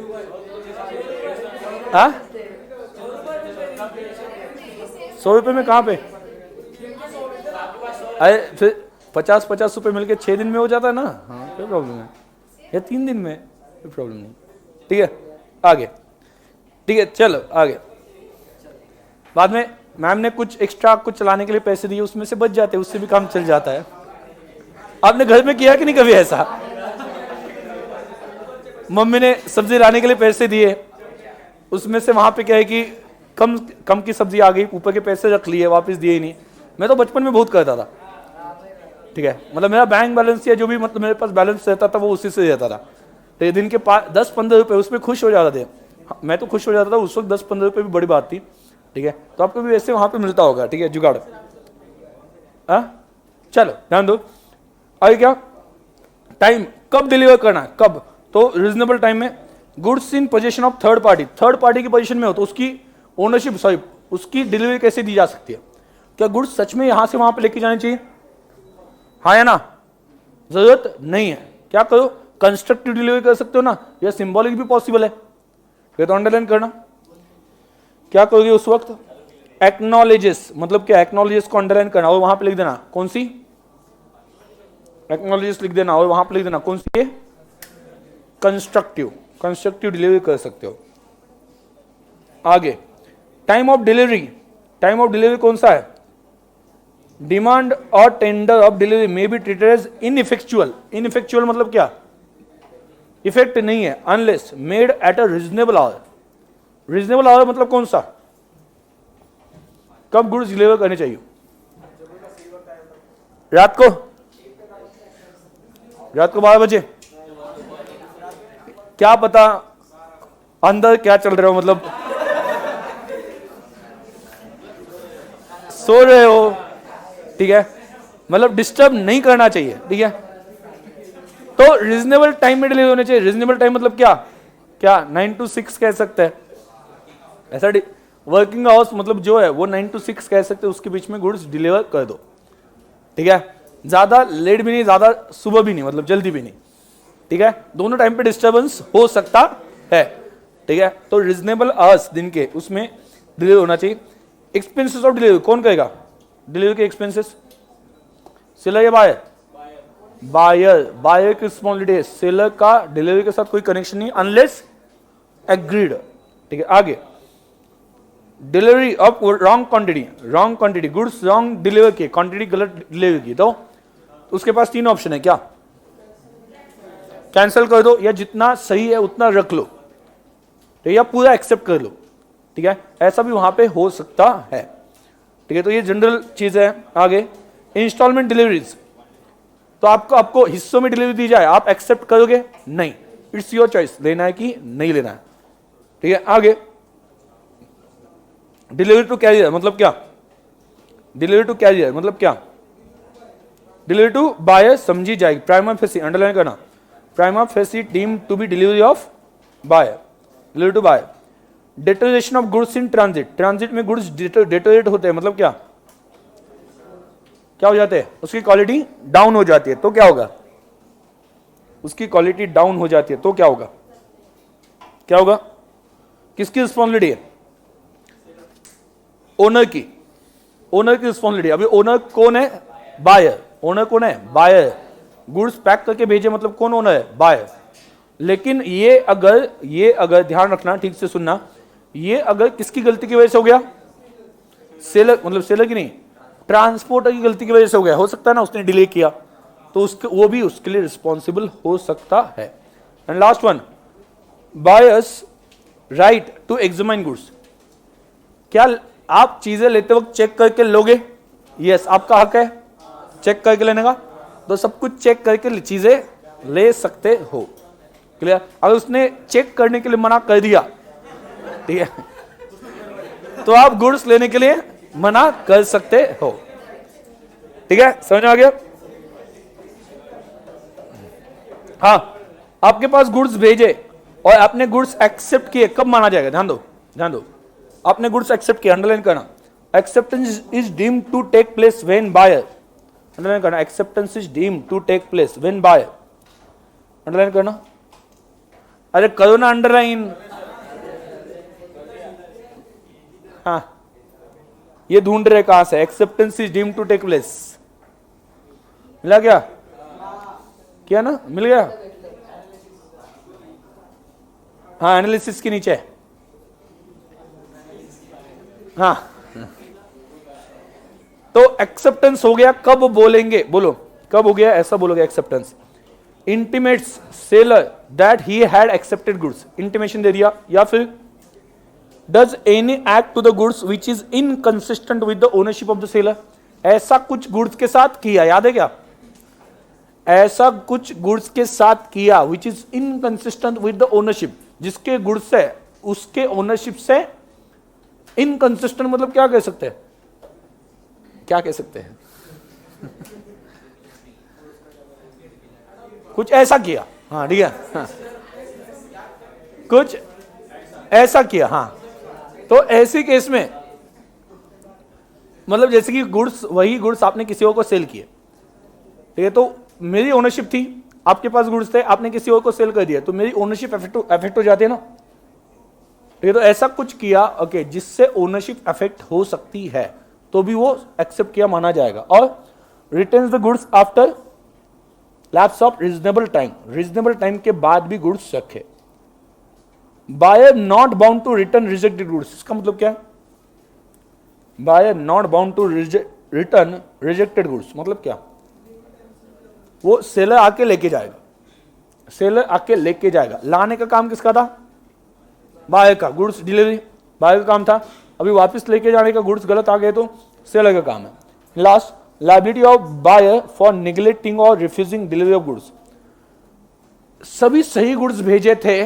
हाँ 100 रुपये में कहाँ पे? अरे फिर 50-50 रुपये मिलके 6 दिन में हो जाता है ना। हाँ कोई प्रॉब्लम है, या 3 दिन में, कोई प्रॉब्लम नहीं। ठीक है आगे, ठीक है चलो आगे। बाद में मैम ने कुछ एक्स्ट्रा कुछ चलाने के लिए पैसे दिए, उसमें से बच जाते, उससे भी काम चल जाता है। आपने घर में किया कि नहीं कभी ऐसा? मम्मी ने सब्जी लाने के लिए पैसे दिए, उसमें से वहां पे क्या है कि कम की सब्जी आ गई, ऊपर के पैसे रख लिए, वापस दिए ही नहीं। मैं तो बचपन में बहुत करता था। ठीक है, मतलब मेरा बैंक बैलेंस या जो भी मतलब मेरे पास बैलेंस रहता था वो उसी से रहता था। तो दिन के 10-15 रुपए उसमें खुश हो जाते थे। मैं तो खुश हो जाता था उस वक्त, 10-15 रुपए भी बड़ी बात थी। ठीक है, तो आपको भी वैसे वहां पे मिलता होगा, ठीक है, जुगाड़। चलो ध्यान दो, आगे क्या, टाइम कब डिलीवर करना है, कब, तो रीजनेबल टाइम में। Goods in position of third party, third party की पोजीशन में हो तो उसकी ओनरशिप, सॉरी उसकी डिलीवरी कैसे दी जा सकती है? क्या गुड्स सच में यहां से वहां पे लेके जानी चाहिए? हाँ या ना? जरूरत नहीं है। क्या करो, कंस्ट्रक्टिव डिलीवरी कर सकते हो ना, या सिंबॉलिक भी पॉसिबल है, ये तो अंडरलाइन करना। क्या करोगे उस वक्त? एक्नॉलेजेस, मतलब क्या, एक्नॉलेजेस को अंडरलाइन करना और वहां पे लिख देना कौन सी, एक्नॉलेजेस लिख देना और वहां पे लिख देना कौन सी है, कंस्ट्रक्टिव, कंस्ट्रक्टिव डिलीवरी कर सकते हो। आगे time of delivery, time of delivery कौन सा है? डिमांड और tender of delivery may be treated as ineffectual, ineffectual मतलब क्या, इफेक्ट नहीं है, unless made at a reasonable hour, reasonable hour मतलब कौन सा, कब गुड्स डिलीवर करने चाहिए? रात को, रात को 12 बजे, क्या पता अंदर क्या चल रहा हो, मतलब सो रहे हो, ठीक है, मतलब डिस्टर्ब नहीं करना चाहिए, ठीक है, तो रीजनेबल टाइम में डिलीवर होने चाहिए। रीजनेबल टाइम मतलब क्या, क्या 9 to 6 कह सकते हैं, ऐसा वर्किंग आवर्स मतलब जो है वो 9 to 6 कह सकते हैं, उसके बीच में गुड्स डिलीवर कर दो, ठीक है, ज्यादा लेट भी नहीं, ज्यादा सुबह भी नहीं, मतलब जल्दी भी नहीं, ठीक है, दोनों टाइम पे डिस्टर्बेंस हो सकता है, ठीक है, तो रीजनेबल आवर्स दिन के उसमें डिलीवर होना चाहिए। एक्सपेंसेस ऑफ डिलीवरी कौन कहेगा? डिलीवरी के एक्सपेंसेस सेलर या बायर? बायर, बायर की रिस्पॉन्सिबिलिटी है, सेलर का डिलीवरी के साथ कोई कनेक्शन नहीं अनलेस एग्रीड, ठीक है। आगे delivery of wrong quantity, wrong quantity, goods wrong deliver किए, क्वांटिटी गलत डिलीवर की, तो उसके पास 3 ऑप्शन है, क्या, कैंसिल कर दो, या जितना सही है उतना रख लो, ठीक है, या पूरा एक्सेप्ट कर लो, ठीक है, ऐसा भी वहां पे हो सकता है, ठीक है, तो ये जनरल चीज है। आगे इंस्टॉलमेंट डिलीवरीज, तो आपको हिस्सों में डिलीवरी दी जाए, आप एक्सेप्ट करोगे? नहीं, इट्स योर चॉइस, लेना है कि नहीं लेना है, ठीक है। आगे डिलीवरी टू कैरियर मतलब क्या, डिलीवरी टू कैरियर मतलब क्या, डिलीवरी टू बायर समझी जाएगी, प्राइमा फेसी अंडरलाइन करना, prima facie deemed to be delivery of buyer, delivery to buyer. Deterioration of goods in transit, transit में गुड्स डेटोरेट होते हैं, मतलब क्या, क्या हो जाते हैं, उसकी क्वालिटी डाउन हो जाती है, तो क्या होगा, उसकी क्वालिटी डाउन हो जाती है तो क्या होगा, क्या होगा, किसकी रिस्पॉन्सिबिलिटी है? ओनर की, ओनर की रिस्पॉन्सिबिलिटी। अभी ओनर कौन है? बायर, ओनर कौन है? बायर, गुड्स पैक करके भेजे मतलब कौन ओनर है? बायर। लेकिन ये अगर ध्यान रखना, ठीक से सुनना, ये अगर किसकी गलती की वजह से हो गया, सेलर, मतलब सेलर की नहीं, ट्रांसपोर्टर की गलती की वजह से हो गया, हो सकता है ना, उसने डिले किया, तो उसके वो भी उसके लिए रिस्पॉन्सिबल हो सकता है। And last one, buyer's right to examine goods, क्या आप चीजें लेते वक्त चेक करके लोगे? यस, आपका हक है चेक करके लेने का, तो सब कुछ चेक करके चीजें ले सकते हो, क्लियर। अगर उसने चेक करने के लिए मना कर दिया, ठीक है, तो आप गुड्स लेने के लिए मना कर सकते हो, ठीक है, समझ में आ गया? हाँ, आपके पास गुड्स भेजे और आपने गुड्स एक्सेप्ट किए, कब माना जाएगा? ध्यान दो, ध्यान दो, आपने गुड्स एक्सेप्ट किया, अंडरलाइन करना, acceptance is deemed to take place when buyer, underline करना, acceptance is deemed to take place when buyer, underline करना, अरे करो ना अंडरलाइन, हाँ, ये ढूंढ रहे कहां से, acceptance is deemed to take place, मिला क्या? क्या ना, मिल गया? हाँ, एनालिसिस के नीचे, हाँ, तो एक्सेप्टेंस हो गया, कब बोलेंगे, बोलो कब हो गया, ऐसा बोलोगे acceptance. Intimates seller that he had accepted goods, intimation दे दिया, या फिर does any act to the goods which is inconsistent with the ownership of the seller, ऐसा कुछ गुड्स के साथ किया, याद है क्या, ऐसा कुछ गुड्स के साथ किया विच is inconsistent with the ownership, जिसके गुड्स है उसके ओनरशिप से इनकंसिस्टेंट मतलब क्या कह सकते हैं, क्या कह सकते हैं? कुछ ऐसा किया, हाँ ठीक है, हाँ। कुछ ऐसा किया, हाँ। तो ऐसे केस में मतलब जैसे कि गुड्स, वही गुड्स आपने किसी और को सेल किए, ठीक है, तो मेरी ओनरशिप थी, आपके पास गुड्स थे, आपने किसी और को सेल कर दिया, तो मेरी ओनरशिप अफेक्ट हो जाती है ना, ठीक है। तो ऐसा कुछ किया, ओके, जिससे ओनरशिप अफेक्ट हो सकती है, तो भी वो एक्सेप्ट किया माना जाएगा। और returns the goods after lapse of reasonable time, reasonable time के बाद भी गुड्स रखे। Buyer not bound to return rejected goods, इसका मतलब क्या है? Buyer not bound to return rejected goods मतलब क्या? वो सेलर आके लेके जाएगा, सेलर आके लेके जाएगा। लाने का काम किसका था? बायर का। गुड्स डिलीवरी बायर का काम था, अभी वापस लेके जाने का गुड्स गलत आ गए तो सेलर का काम है। Last, liability of buyer for neglecting और रिफ्यूजिंग डिलीवरी ऑफ गुड्स, सभी सही गुड्स भेजे थे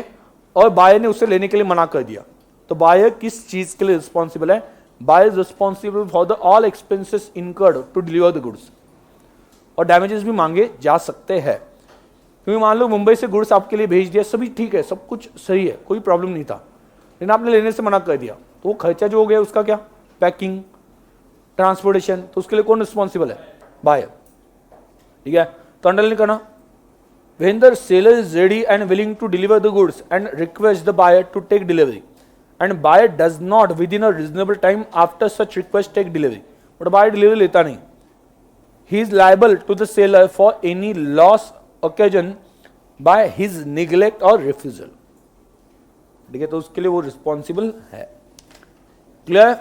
और बायर ने उसे लेने के लिए मना कर दिया, तो बायर किस चीज के लिए रिस्पॉन्सिबल है? Buyer is responsible for the all expenses incurred to deliver the goods, और डैमेजेस भी मांगे जा सकते हैं। क्योंकि मान लो मुंबई से गुड्स आपके लिए भेज दिया, सभी ठीक है, सब कुछ सही है, कोई प्रॉब्लम नहीं था, लेकिन आपने लेने से मना कर दिया, तो वो खर्चा जो हो गया उसका क्या? पैकिंग, ट्रांसपोर्टेशन, तो उसके लिए कौन रिस्पॉन्सिबल है? बायर, ठीक है। तो अंडरलाइन करना, when the seller is ready and willing to deliver the goods and request the buyer to take delivery, and buyer does not within a reasonable time after such request take delivery, but buyer delivery लेता नहीं, he is liable to the seller for any loss occasioned by his neglect or refusal, ठीक है, तो उसके लिए वो responsible है। Clear?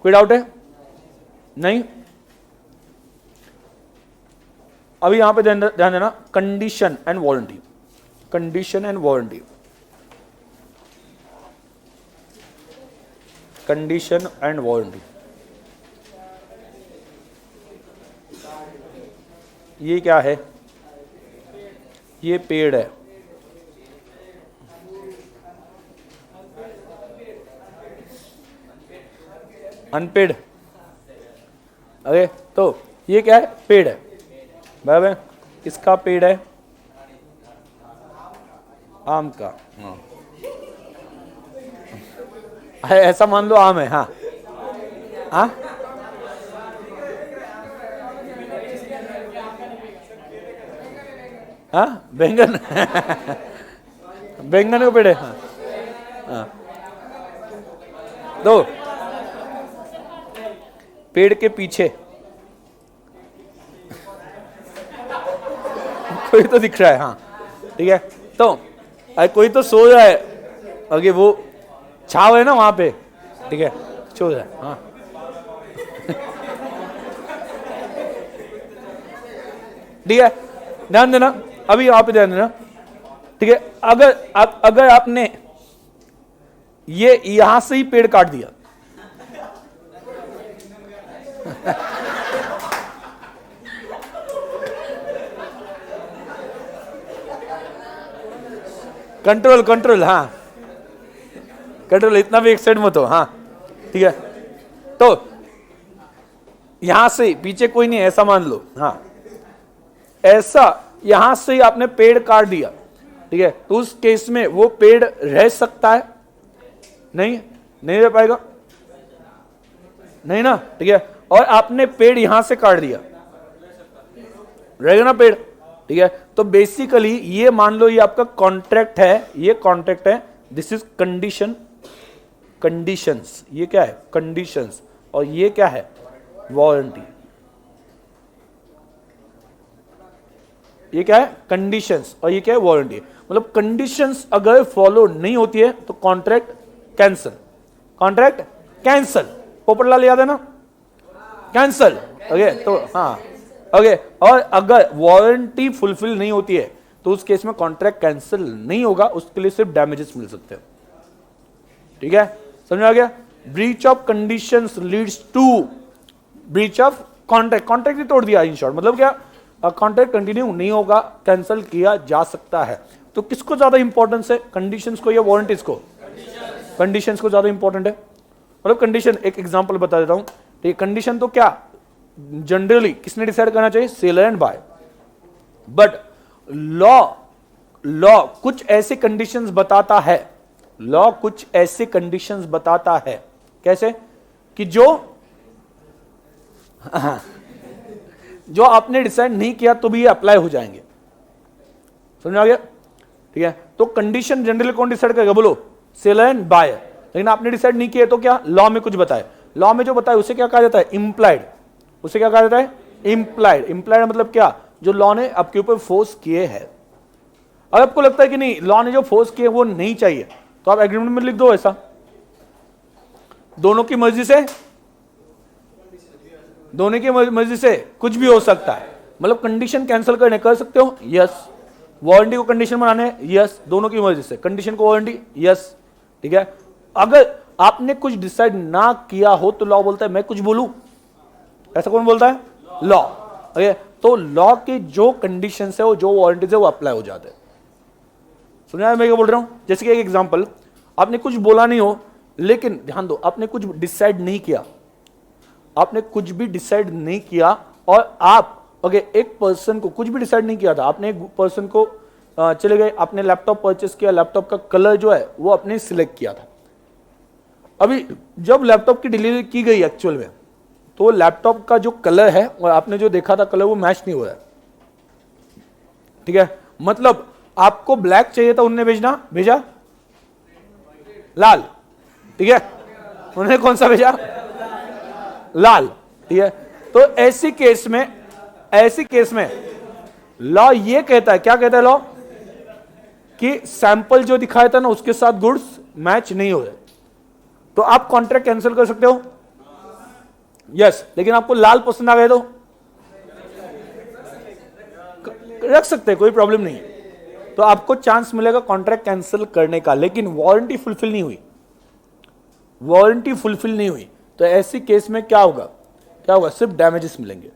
कोई डाउट है? नहीं? अभी यहां पे ध्यान देना, condition and warranty, condition and warranty, condition and warranty, ये क्या है? ये पेड़ है, अनपेड, अरे तो ये क्या है? पेड़ है, बराबर। किसका पेड़ है? आम का, हाँ, ऐसा मान लो आम है, हाँ हाँ, हाँ बैंगन बैंगन का पेड़ है, हाँ हाँ। दो पेड़ के पीछे कोई तो दिख रहा है, हाँ ठीक है। तो कोई तो सो रहा है, आगे वो छाव है ना वहां पे, ठीक है, सो रहा है, हाँ ठीक है, ध्यान देना, अभी यहाँ पे ध्यान देना, ठीक है। अगर आपने ये यहां से ही पेड़ काट दिया कंट्रोल कंट्रोल, हाँ कंट्रोल, इतना भी एक्साइट मत हो, हाँ ठीक है। तो यहां से पीछे कोई नहीं, ऐसा मान लो, हाँ ऐसा यहां से आपने पेड़ काट दिया, ठीक है, तो उस केस में वो पेड़ रह सकता है? नहीं, नहीं रह पाएगा, नहीं ना, ठीक है। और आपने पेड़ यहां से काट दिया, रहेगा ना पेड़, ठीक है। तो बेसिकली ये मान लो ये आपका कॉन्ट्रैक्ट है, ये कॉन्ट्रैक्ट है, दिस इज कंडीशन, कंडीशंस, ये क्या है? कंडीशंस, और ये क्या है? वारंटी, ये क्या है? कंडीशंस, और ये क्या है? वारंटी। मतलब कंडीशंस अगर फॉलो नहीं होती है तो contract cancel, contract cancel, Popatlal याद है ना? कैंसल, ओके, तो हाँ ओके। और अगर वारंटी फुलफिल नहीं होती है तो उस केस में कॉन्ट्रैक्ट कैंसिल नहीं होगा, उसके लिए सिर्फ डैमेजेस मिल सकते हैं, ठीक है, समझ आ गया? Breach of conditions leads to breach of contract, contract ही तोड़ दिया इन शॉर्ट, मतलब क्या? कॉन्ट्रैक्ट कंटिन्यू नहीं होगा, कैंसिल किया जा सकता है। तो किसको ज्यादा इंपॉर्टेंस है, कंडीशंस को या वारंटीज को? कंडीशंस को ज्यादा इंपॉर्टेंट है। मतलब कंडीशन, एक एग्जांपल बता देता हूं, तो ये कंडीशन तो क्या जनरली किसने डिसाइड करना चाहिए, seller and buyer. But law कुछ ऐसे कंडीशंस बताता है, लॉ कुछ ऐसे कंडीशंस बताता है, कैसे कि जो आपने डिसाइड नहीं किया तो भी ये अप्लाई हो जाएंगे। समझ आ गया? ठीक है, तो कंडीशन जनरली कौन डिसाइड करेगा, बोलो, सेलर एंड बायर। लेकिन आपने डिसाइड नहीं किया तो क्या, लॉ में कुछ बताए, लॉ में जो बताए उसे क्या कहा जाता है, इंप्लाइड। उसे क्या कहा जाता है, इंप्लाइड। इंप्लाइड मतलब क्या, जो लॉ ने आपके ऊपर फोर्स किए हैं। अगर आपको लगता है कि नहीं लॉ ने जो फोर्स किए वो नहीं चाहिए, तो आप एग्रीमेंट में लिख दो ऐसा, दोनों की मर्जी से, दोनों की मर्जी से कुछ भी हो सकता है। मतलब कंडीशन कैंसिल करने कर सकते हो, यस। वारंटी को कंडीशन बनाने, यस, दोनों की मर्जी से। कंडीशन को वारंटी, यस, ठीक है। अगर आपने कुछ डिसाइड ना किया हो तो लॉ बोलता है मैं कुछ बोलूं, ऐसा कौन बोलता है, लॉ। ओके, तो लॉ के जो कंडीशन है वो, जो वारंटीज है वो अप्लाई हो जाते हैं। समझा मैं क्या बोल रहा हूं? जैसे कि एक एग्जांपल, आपने कुछ बोला नहीं हो, लेकिन ध्यान दो आपने कुछ डिसाइड नहीं किया, आपने कुछ भी डिसाइड नहीं किया और आप एक पर्सन को कुछ भी डिसाइड नहीं किया था, आपने एक पर्सन को चले गए, आपने लैपटॉप परचेस किया, लैपटॉप का कलर जो है वो आपने सिलेक्ट किया था। अभी जब लैपटॉप की डिलीवरी की गई एक्चुअल में, तो लैपटॉप का जो कलर है और आपने जो देखा था कलर वो मैच नहीं हो रहा है, ठीक है। मतलब आपको ब्लैक चाहिए था, उन्होंने भेजा लाल, ठीक है। उन्होंने कौन सा भेजा, लाल, ठीक है। तो ऐसी केस में लॉ ये कहता है, क्या कहता है लॉ, कि सैंपल जो दिखाया था ना उसके साथ गुड्स मैच नहीं हो रहे, तो आप कॉन्ट्रैक्ट कैंसिल कर सकते हो, यस। लेकिन आपको लाल पसंद आ गए तो रख सकते हैं, कोई प्रॉब्लम नहीं है। तो आपको चांस मिलेगा कॉन्ट्रैक्ट कैंसिल करने का, लेकिन वारंटी फुलफिल नहीं हुई, वारंटी फुलफिल नहीं हुई, तो ऐसी केस में क्या होगा, सिर्फ डैमेजेस मिलेंगे।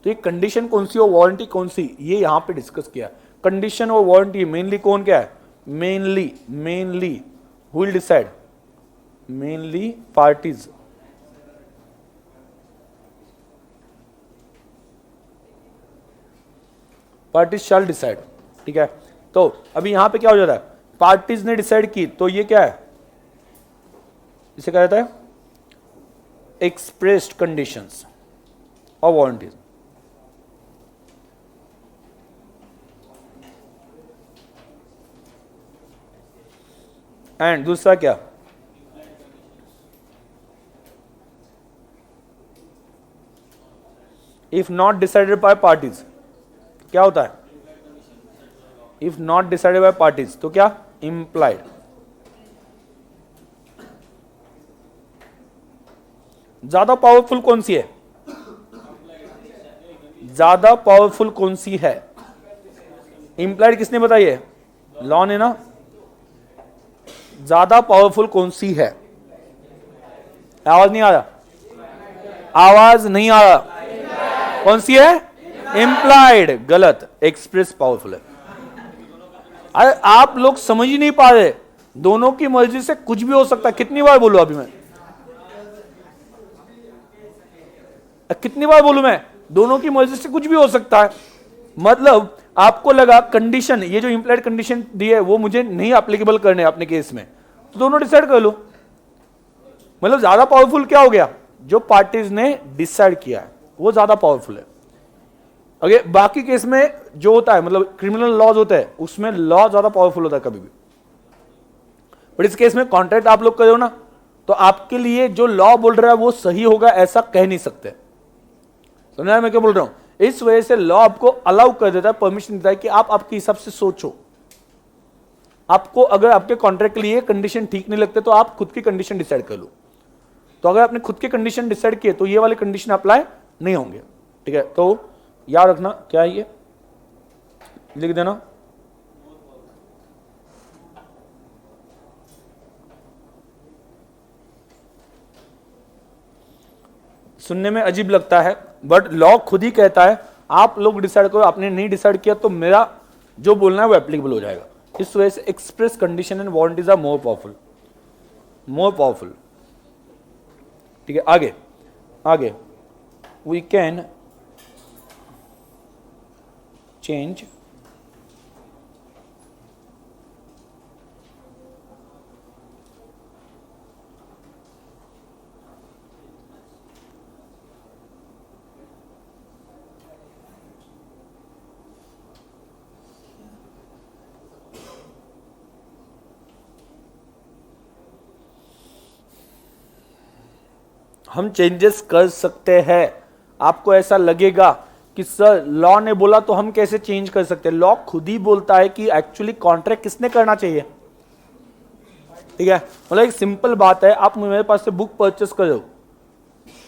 तो ये कंडीशन कौन सी और वारंटी कौन सी, ये यहां पे डिस्कस किया। कंडीशन और वारंटी मेनली कौन क्या है, mainly who will decide, mainly parties. Parties shall decide, ठीक है। तो अभी यहां पे क्या हो जाता है, पार्टीज ने डिसाइड की, तो ये क्या है, इसे कहा जाता है एक्सप्रेस्ड कंडीशंस और वारंटीज। एंड दूसरा क्या, if not decided by parties, क्या होता है, if not decided by parties तो क्या, इंप्लाइड। ज्यादा पावरफुल कौन सी है, ज्यादा पावरफुल कौन सी है, इंप्लाइड किसने बताई है, लॉ ने ना। ज्यादा पावरफुल कौन सी है, आवाज नहीं आ रहा, आवाज नहीं आ रहा, कौन सी है, इंप्लाइड। गलत, एक्सप्रेस पावरफुल है। अरे आप लोग समझ ही नहीं पा रहे, दोनों की मर्जी से कुछ भी हो सकता है। कितनी बार बोलूं अभी मैं, कितनी बार बोलूं मैं, दोनों की मर्जी से कुछ भी हो सकता है। मतलब आपको लगा कंडीशन, ये जो इंप्लाइड कंडीशन दी है वो मुझे नहीं एप्लीकेबल करने अपने केस में, तो दोनों डिसाइड कर लो। मतलब ज्यादा पावरफुल क्या हो गया, जो पार्टीज ने डिसाइड किया है वो ज्यादा पावरफुल है। अगर बाकी केस में जो होता है, मतलब क्रिमिनल लॉज होता है, उसमें लॉ ज्यादा पावरफुल होता है कभी भी। बट इस केस में कॉन्ट्रैक्ट आप लोग करो ना, तो आपके लिए जो लॉ बोल रहा है वो सही होगा ऐसा कह नहीं सकते। समझा मैं क्या बोल रहा हूं? इस वजह से लॉ आपको अलाउ कर देता है, परमिशन देता है कि आप आपके हिसाब से सोचो। आपको अगर आपके कॉन्ट्रैक्ट के लिए कंडीशन ठीक नहीं लगते तो आप खुद की कंडीशन डिसाइड कर लो। तो अगर आपने खुद के कंडीशन डिसाइड किए तो ये वाले कंडीशन अप्लाई नहीं होंगे, ठीक है। तो याद रखना, क्या है ये, लिख देना। सुनने में अजीब लगता है बट लॉ खुद ही कहता है आप लोग डिसाइड करो, आपने नहीं डिसाइड किया तो मेरा जो बोलना है वो एप्लीकेबल हो जाएगा। इस वजह से express condition and warranties are more powerful. More powerful. ठीक है, आगे आगे वी कैन चेंज हम चेंजेस कर सकते हैं। आपको ऐसा लगेगा कि सर लॉ ने बोला तो हम कैसे चेंज कर सकते हैं? लॉ खुद ही बोलता है कि एक्चुअली कॉन्ट्रैक्ट किसने करना चाहिए। ठीक है, मतलब एक सिंपल बात है, आप मेरे पास से बुक परचेस करो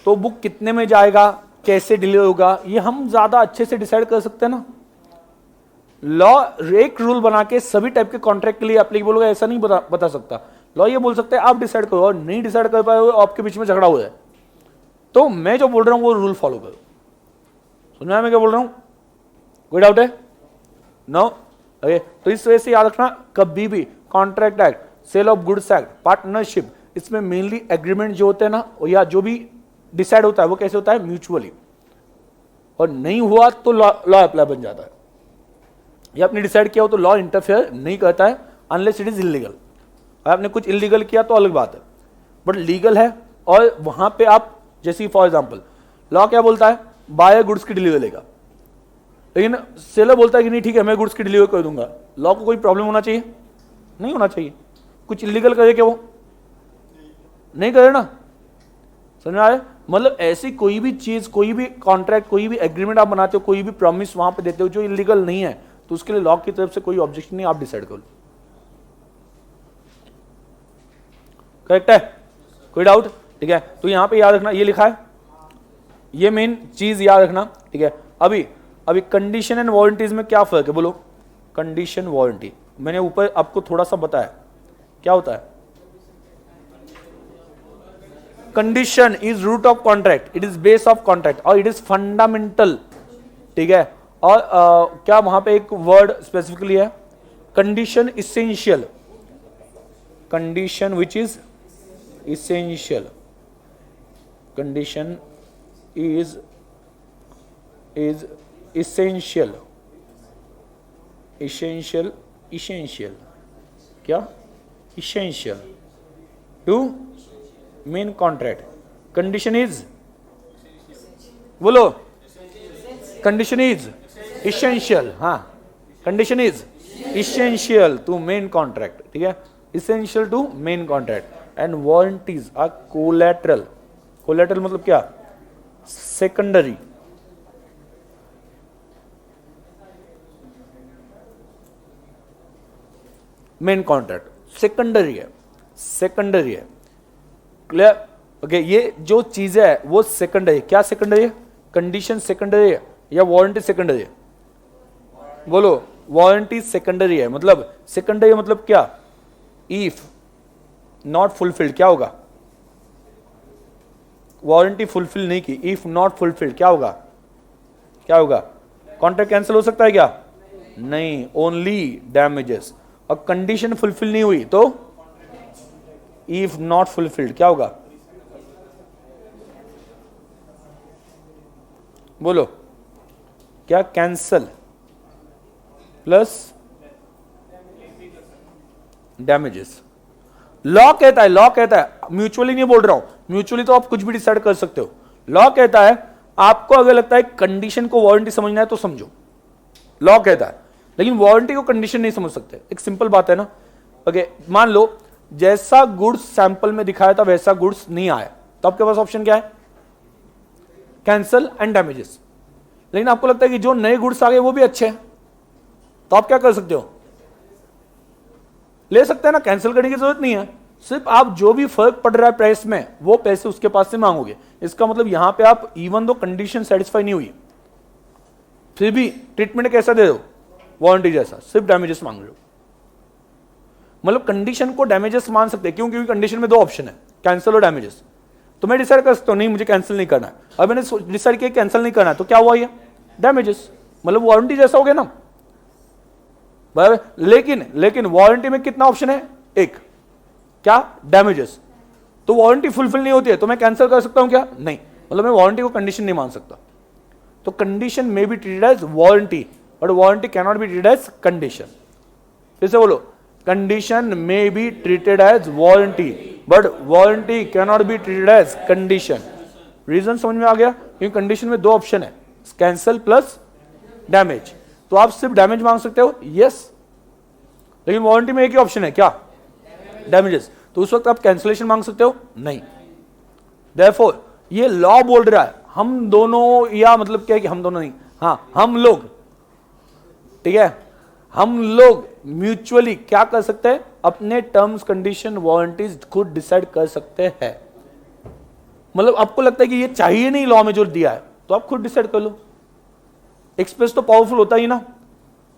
तो बुक कितने में जाएगा, कैसे डिलीवर होगा, ये हम ज्यादा अच्छे से डिसाइड कर सकते हैं ना। लॉ एक रूल बना के सभी टाइप के कॉन्ट्रैक्ट के लिए एप्लीकेबल होगा ऐसा नहीं बता सकता। लॉ ये बोल सकता है आप डिसाइड करो, और नहीं डिसाइड कर पाए आपके बीच में झगड़ा हो जाए तो मैं जो बोल रहा हूं वो रूल फॉलो करो। सुना है मैं क्या बोल रहा हूं? कोई डाउट है? नो? ओके, तो इस वजह से याद रखना, कभी भी contract act, sale of goods act, partnership, इसमें मेनली एग्रीमेंट जो होते हैं ना, या जो भी डिसाइड होता है वो कैसे होता है? म्यूचुअली। और नहीं हुआ तो लॉ अप्लाई बन जाता है। ये आपने डिसाइड किया हो तो लॉ इंटरफेयर नहीं करता है अनलेस इट इज इलीगल। आपने कुछ इलीगल किया तो अलग बात है, बट लीगल है। और वहां पे आप जैसे फॉर एग्जांपल लॉ क्या बोलता है? बायर गुड्स की डिलीवरी लेगा, लेकिन सेलर बोलता है कि नहीं ठीक है मैं गुड्स की डिलीवरी कर दूंगा। लॉ को कोई प्रॉब्लम होना चाहिए? नहीं होना चाहिए। कुछ इलीगल करे क्या वो? नहीं करे ना। समझ में आ रहा है? मतलब ऐसी कोई भी चीज, कोई भी कॉन्ट्रैक्ट, कोई भी एग्रीमेंट आप बनाते हो, कोई भी प्रॉमिस वहां पे देते हो जो इलीगल नहीं है, तो उसके लिए लॉ की तरफ से कोई ऑब्जेक्शन नहीं, आप डिसाइड करो। करेक्ट है? कोई डाउट? ठीक है, तो यहां पे याद रखना ये लिखा है, ये मेन चीज याद रखना। ठीक है, अभी कंडीशन एंड वारंटीज में क्या फर्क है बोलो? कंडीशन वारंटी मैंने ऊपर आपको थोड़ा सा बताया क्या होता है। Condition is root of contract, it is base of contract और इट इज फंडामेंटल। ठीक है, और क्या वहां पे एक वर्ड स्पेसिफिकली है? Condition essential, condition which is essential, condition is essential, क्या? essential to main contract। condition is, बोलो, condition is essential, हाँ, condition is essential to main contract। ठीक है, essential to main contract। And warranties are collateral. Collateral मतलब क्या? Secondary. Main contract secondary है, secondary है। Clear? Okay, ये जो चीज है वो सेकेंडरी। क्या सेकेंडरी है? कंडीशन सेकेंडरी है या वारंटी सेकेंडरी है? बोलो, वारंटी सेकेंडरी है। मतलब सेकेंडरी मतलब क्या? इफ नॉट फुलफिल्ड क्या होगा? वारंटी फुलफिल नहीं की, इफ नॉट फुलफिल्ड क्या होगा? क्या होगा? कॉन्ट्रैक्ट कैंसिल हो सकता है क्या? नहीं, ओनली डैमेजेस। और कंडीशन फुलफिल नहीं हुई तो इफ नॉट फुलफिल्ड क्या होगा? बोलो, क्या? Cancel plus damages. लॉ कहता है, म्यूचुअली नहीं बोल रहा हूं, म्यूचुअली तो आप कुछ भी डिसाइड कर सकते हो। लॉ कहता है आपको अगर लगता है कंडीशन को वारंटी समझना है तो समझो, लॉ कहता है, लेकिन वारंटी को कंडीशन नहीं समझ सकते। एक सिंपल बात है ना। ओके, मान लो जैसा गुड्स सैंपल में दिखाया था वैसा गुड्स नहीं आया, तो आपके पास ऑप्शन क्या है? Cancel and damages. लेकिन आपको लगता है कि जो नए गुड्स आ गए वो भी अच्छे हैं, तो आप क्या कर सकते हो? ले सकते हैं ना, कैंसिल करने की जरूरत नहीं है। सिर्फ आप जो भी फर्क पड़ रहा है प्राइस में वो पैसे उसके पास से मांगोगे। इसका मतलब यहां पे आप इवन दो कंडीशन सेटिस्फाई नहीं हुई फिर भी ट्रीटमेंट कैसा दे दो? वारंटी जैसा, सिर्फ डैमेजेस मांग लो। मतलब कंडीशन को डैमेजेस मान सकते हैं, क्यों? क्योंकि कंडीशन में दो ऑप्शन है, कैंसिल और डैमेजेस। तो मैं डिसाइड कर सकता हूं नहीं मुझे कैंसिल नहीं करना है, अब मैंने डिसाइड किया कैंसिल नहीं करना है, तो क्या हुआ? ये डैमेजेस, मतलब वारंटी जैसा हो गया ना, बराबर। लेकिन वारंटी में कितना ऑप्शन है? एक, क्या? डैमेजेस। तो वारंटी फुलफिल नहीं होती है तो मैं कैंसिल कर सकता हूं क्या? नहीं, मतलब मैं वारंटी को कंडीशन नहीं मान सकता। तो condition may be treated as warranty but warranty cannot be treated as condition. फिर से बोलो, condition may be treated as warranty but warranty cannot be treated as condition. Reason समझ में आ गया? क्योंकि कंडीशन में दो ऑप्शन है, कैंसिल प्लस डैमेज। तो आप सिर्फ डैमेज मांग सकते हो, यस, लेकिन वारंटी में एक ही ऑप्शन है, क्या? डैमेजेस। तो उस वक्त आप कैंसिलेशन मांग सकते हो? नहीं। देयरफॉर ये लॉ बोल रहा है हम दोनों, या मतलब क्या है कि हम दोनों नहीं, हाँ हम लोग, ठीक है, हम लोग म्यूचुअली क्या कर सकते हैं? अपने टर्म्स कंडीशन वारंटीज खुद डिसाइड कर सकते हैं। मतलब आपको लगता है कि ये चाहिए नहीं लॉ में जो दिया है, तो आप खुद डिसाइड कर लो। एक्सप्रेस तो पावरफुल होता ही ना।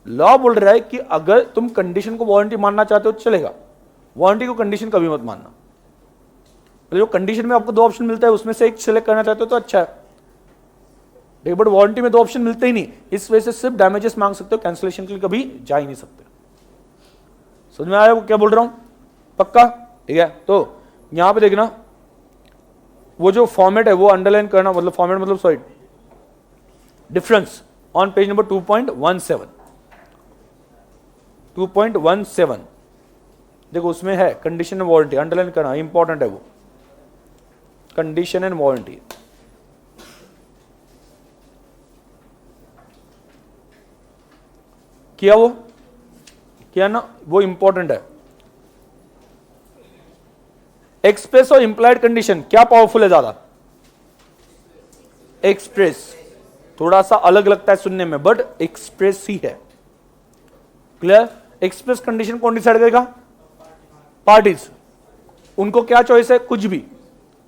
लॉ बोल रहा है कि अगर तुम कंडीशन को वारंटी मानना चाहते हो तो चलेगा, वारंटी को कंडीशन कभी मत मानना। तो जो कंडीशन में आपको दो ऑप्शन मिलता है उसमें से एक सिलेक्ट करना चाहते हो तो अच्छा है, लेकिन बट वारंटी में दो ऑप्शन मिलते ही नहीं, इस वजह से सिर्फ डैमेजेस मांग सकते हो, कैंसिलेशन के लिए कभी जा ही नहीं सकते। समझ में आया वो क्या बोल रहा हूं? पक्का? ठीक है, तो यहां पे देखना, वो जो फॉर्मेट है वो अंडरलाइन करना, मतलब फॉर्मेट मतलब sorry difference on page number 2.17 देखो उसमें है कंडीशन एंड वारंटी, अंडरलाइन करना इंपॉर्टेंट है वो, कंडीशन एंड वारंटी। किया वो? किया ना? वो इंपॉर्टेंट है। एक्सप्रेस और इंप्लाइड कंडीशन क्या पावरफुल है ज्यादा? एक्सप्रेस। थोड़ा सा अलग लगता है सुनने में बट एक्सप्रेस ही है। क्लियर? एक्सप्रेस कंडीशन कौन डिसाइड करेगा? पार्टीज। उनको क्या चॉइस है? कुछ भी,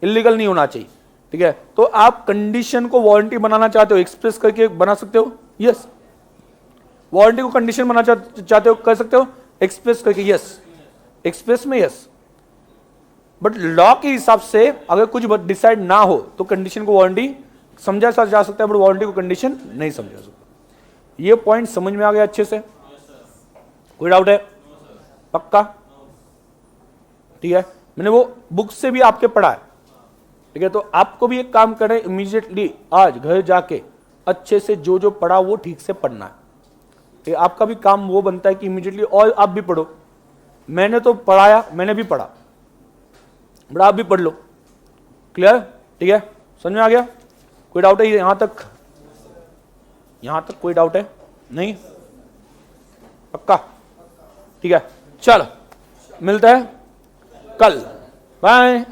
इलीगल नहीं होना चाहिए। ठीक है, तो आप कंडीशन को वारंटी बनाना चाहते हो, एक्सप्रेस करके बना सकते हो, यस। वारंटी को कंडीशन बनाना चाहते हो, कर सकते हो, एक्सप्रेस करके, यस। एक्सप्रेस में यस, बट लॉ के हिसाब से अगर कुछ डिसाइड ना हो तो कंडीशन को वारंटी समझा जा सकता है बट वारंटी को कंडीशन नहीं समझा सकता। ये पॉइंट समझ में आ गया अच्छे से? कोई डाउट है? पक्का? ठीक है, मैंने वो बुक से भी आपके पढ़ा है। ठीक है, तो आपको भी एक काम करें, इमीडिएटली आज घर जाके अच्छे से जो जो पढ़ा वो ठीक से पढ़ना है। ठीक है, आपका भी काम वो बनता है कि इमीडिएटली, और आप भी पढ़ो। मैंने तो पढ़ाया, मैंने भी पढ़ा, बट आप भी पढ़ लो। क्लियर? ठीक है, समझ में आ गया? कोई डाउट है यहां तक? यहां तक कोई डाउट है? नहीं? पक्का? ठीक है, चलो मिलता है कल, बाय।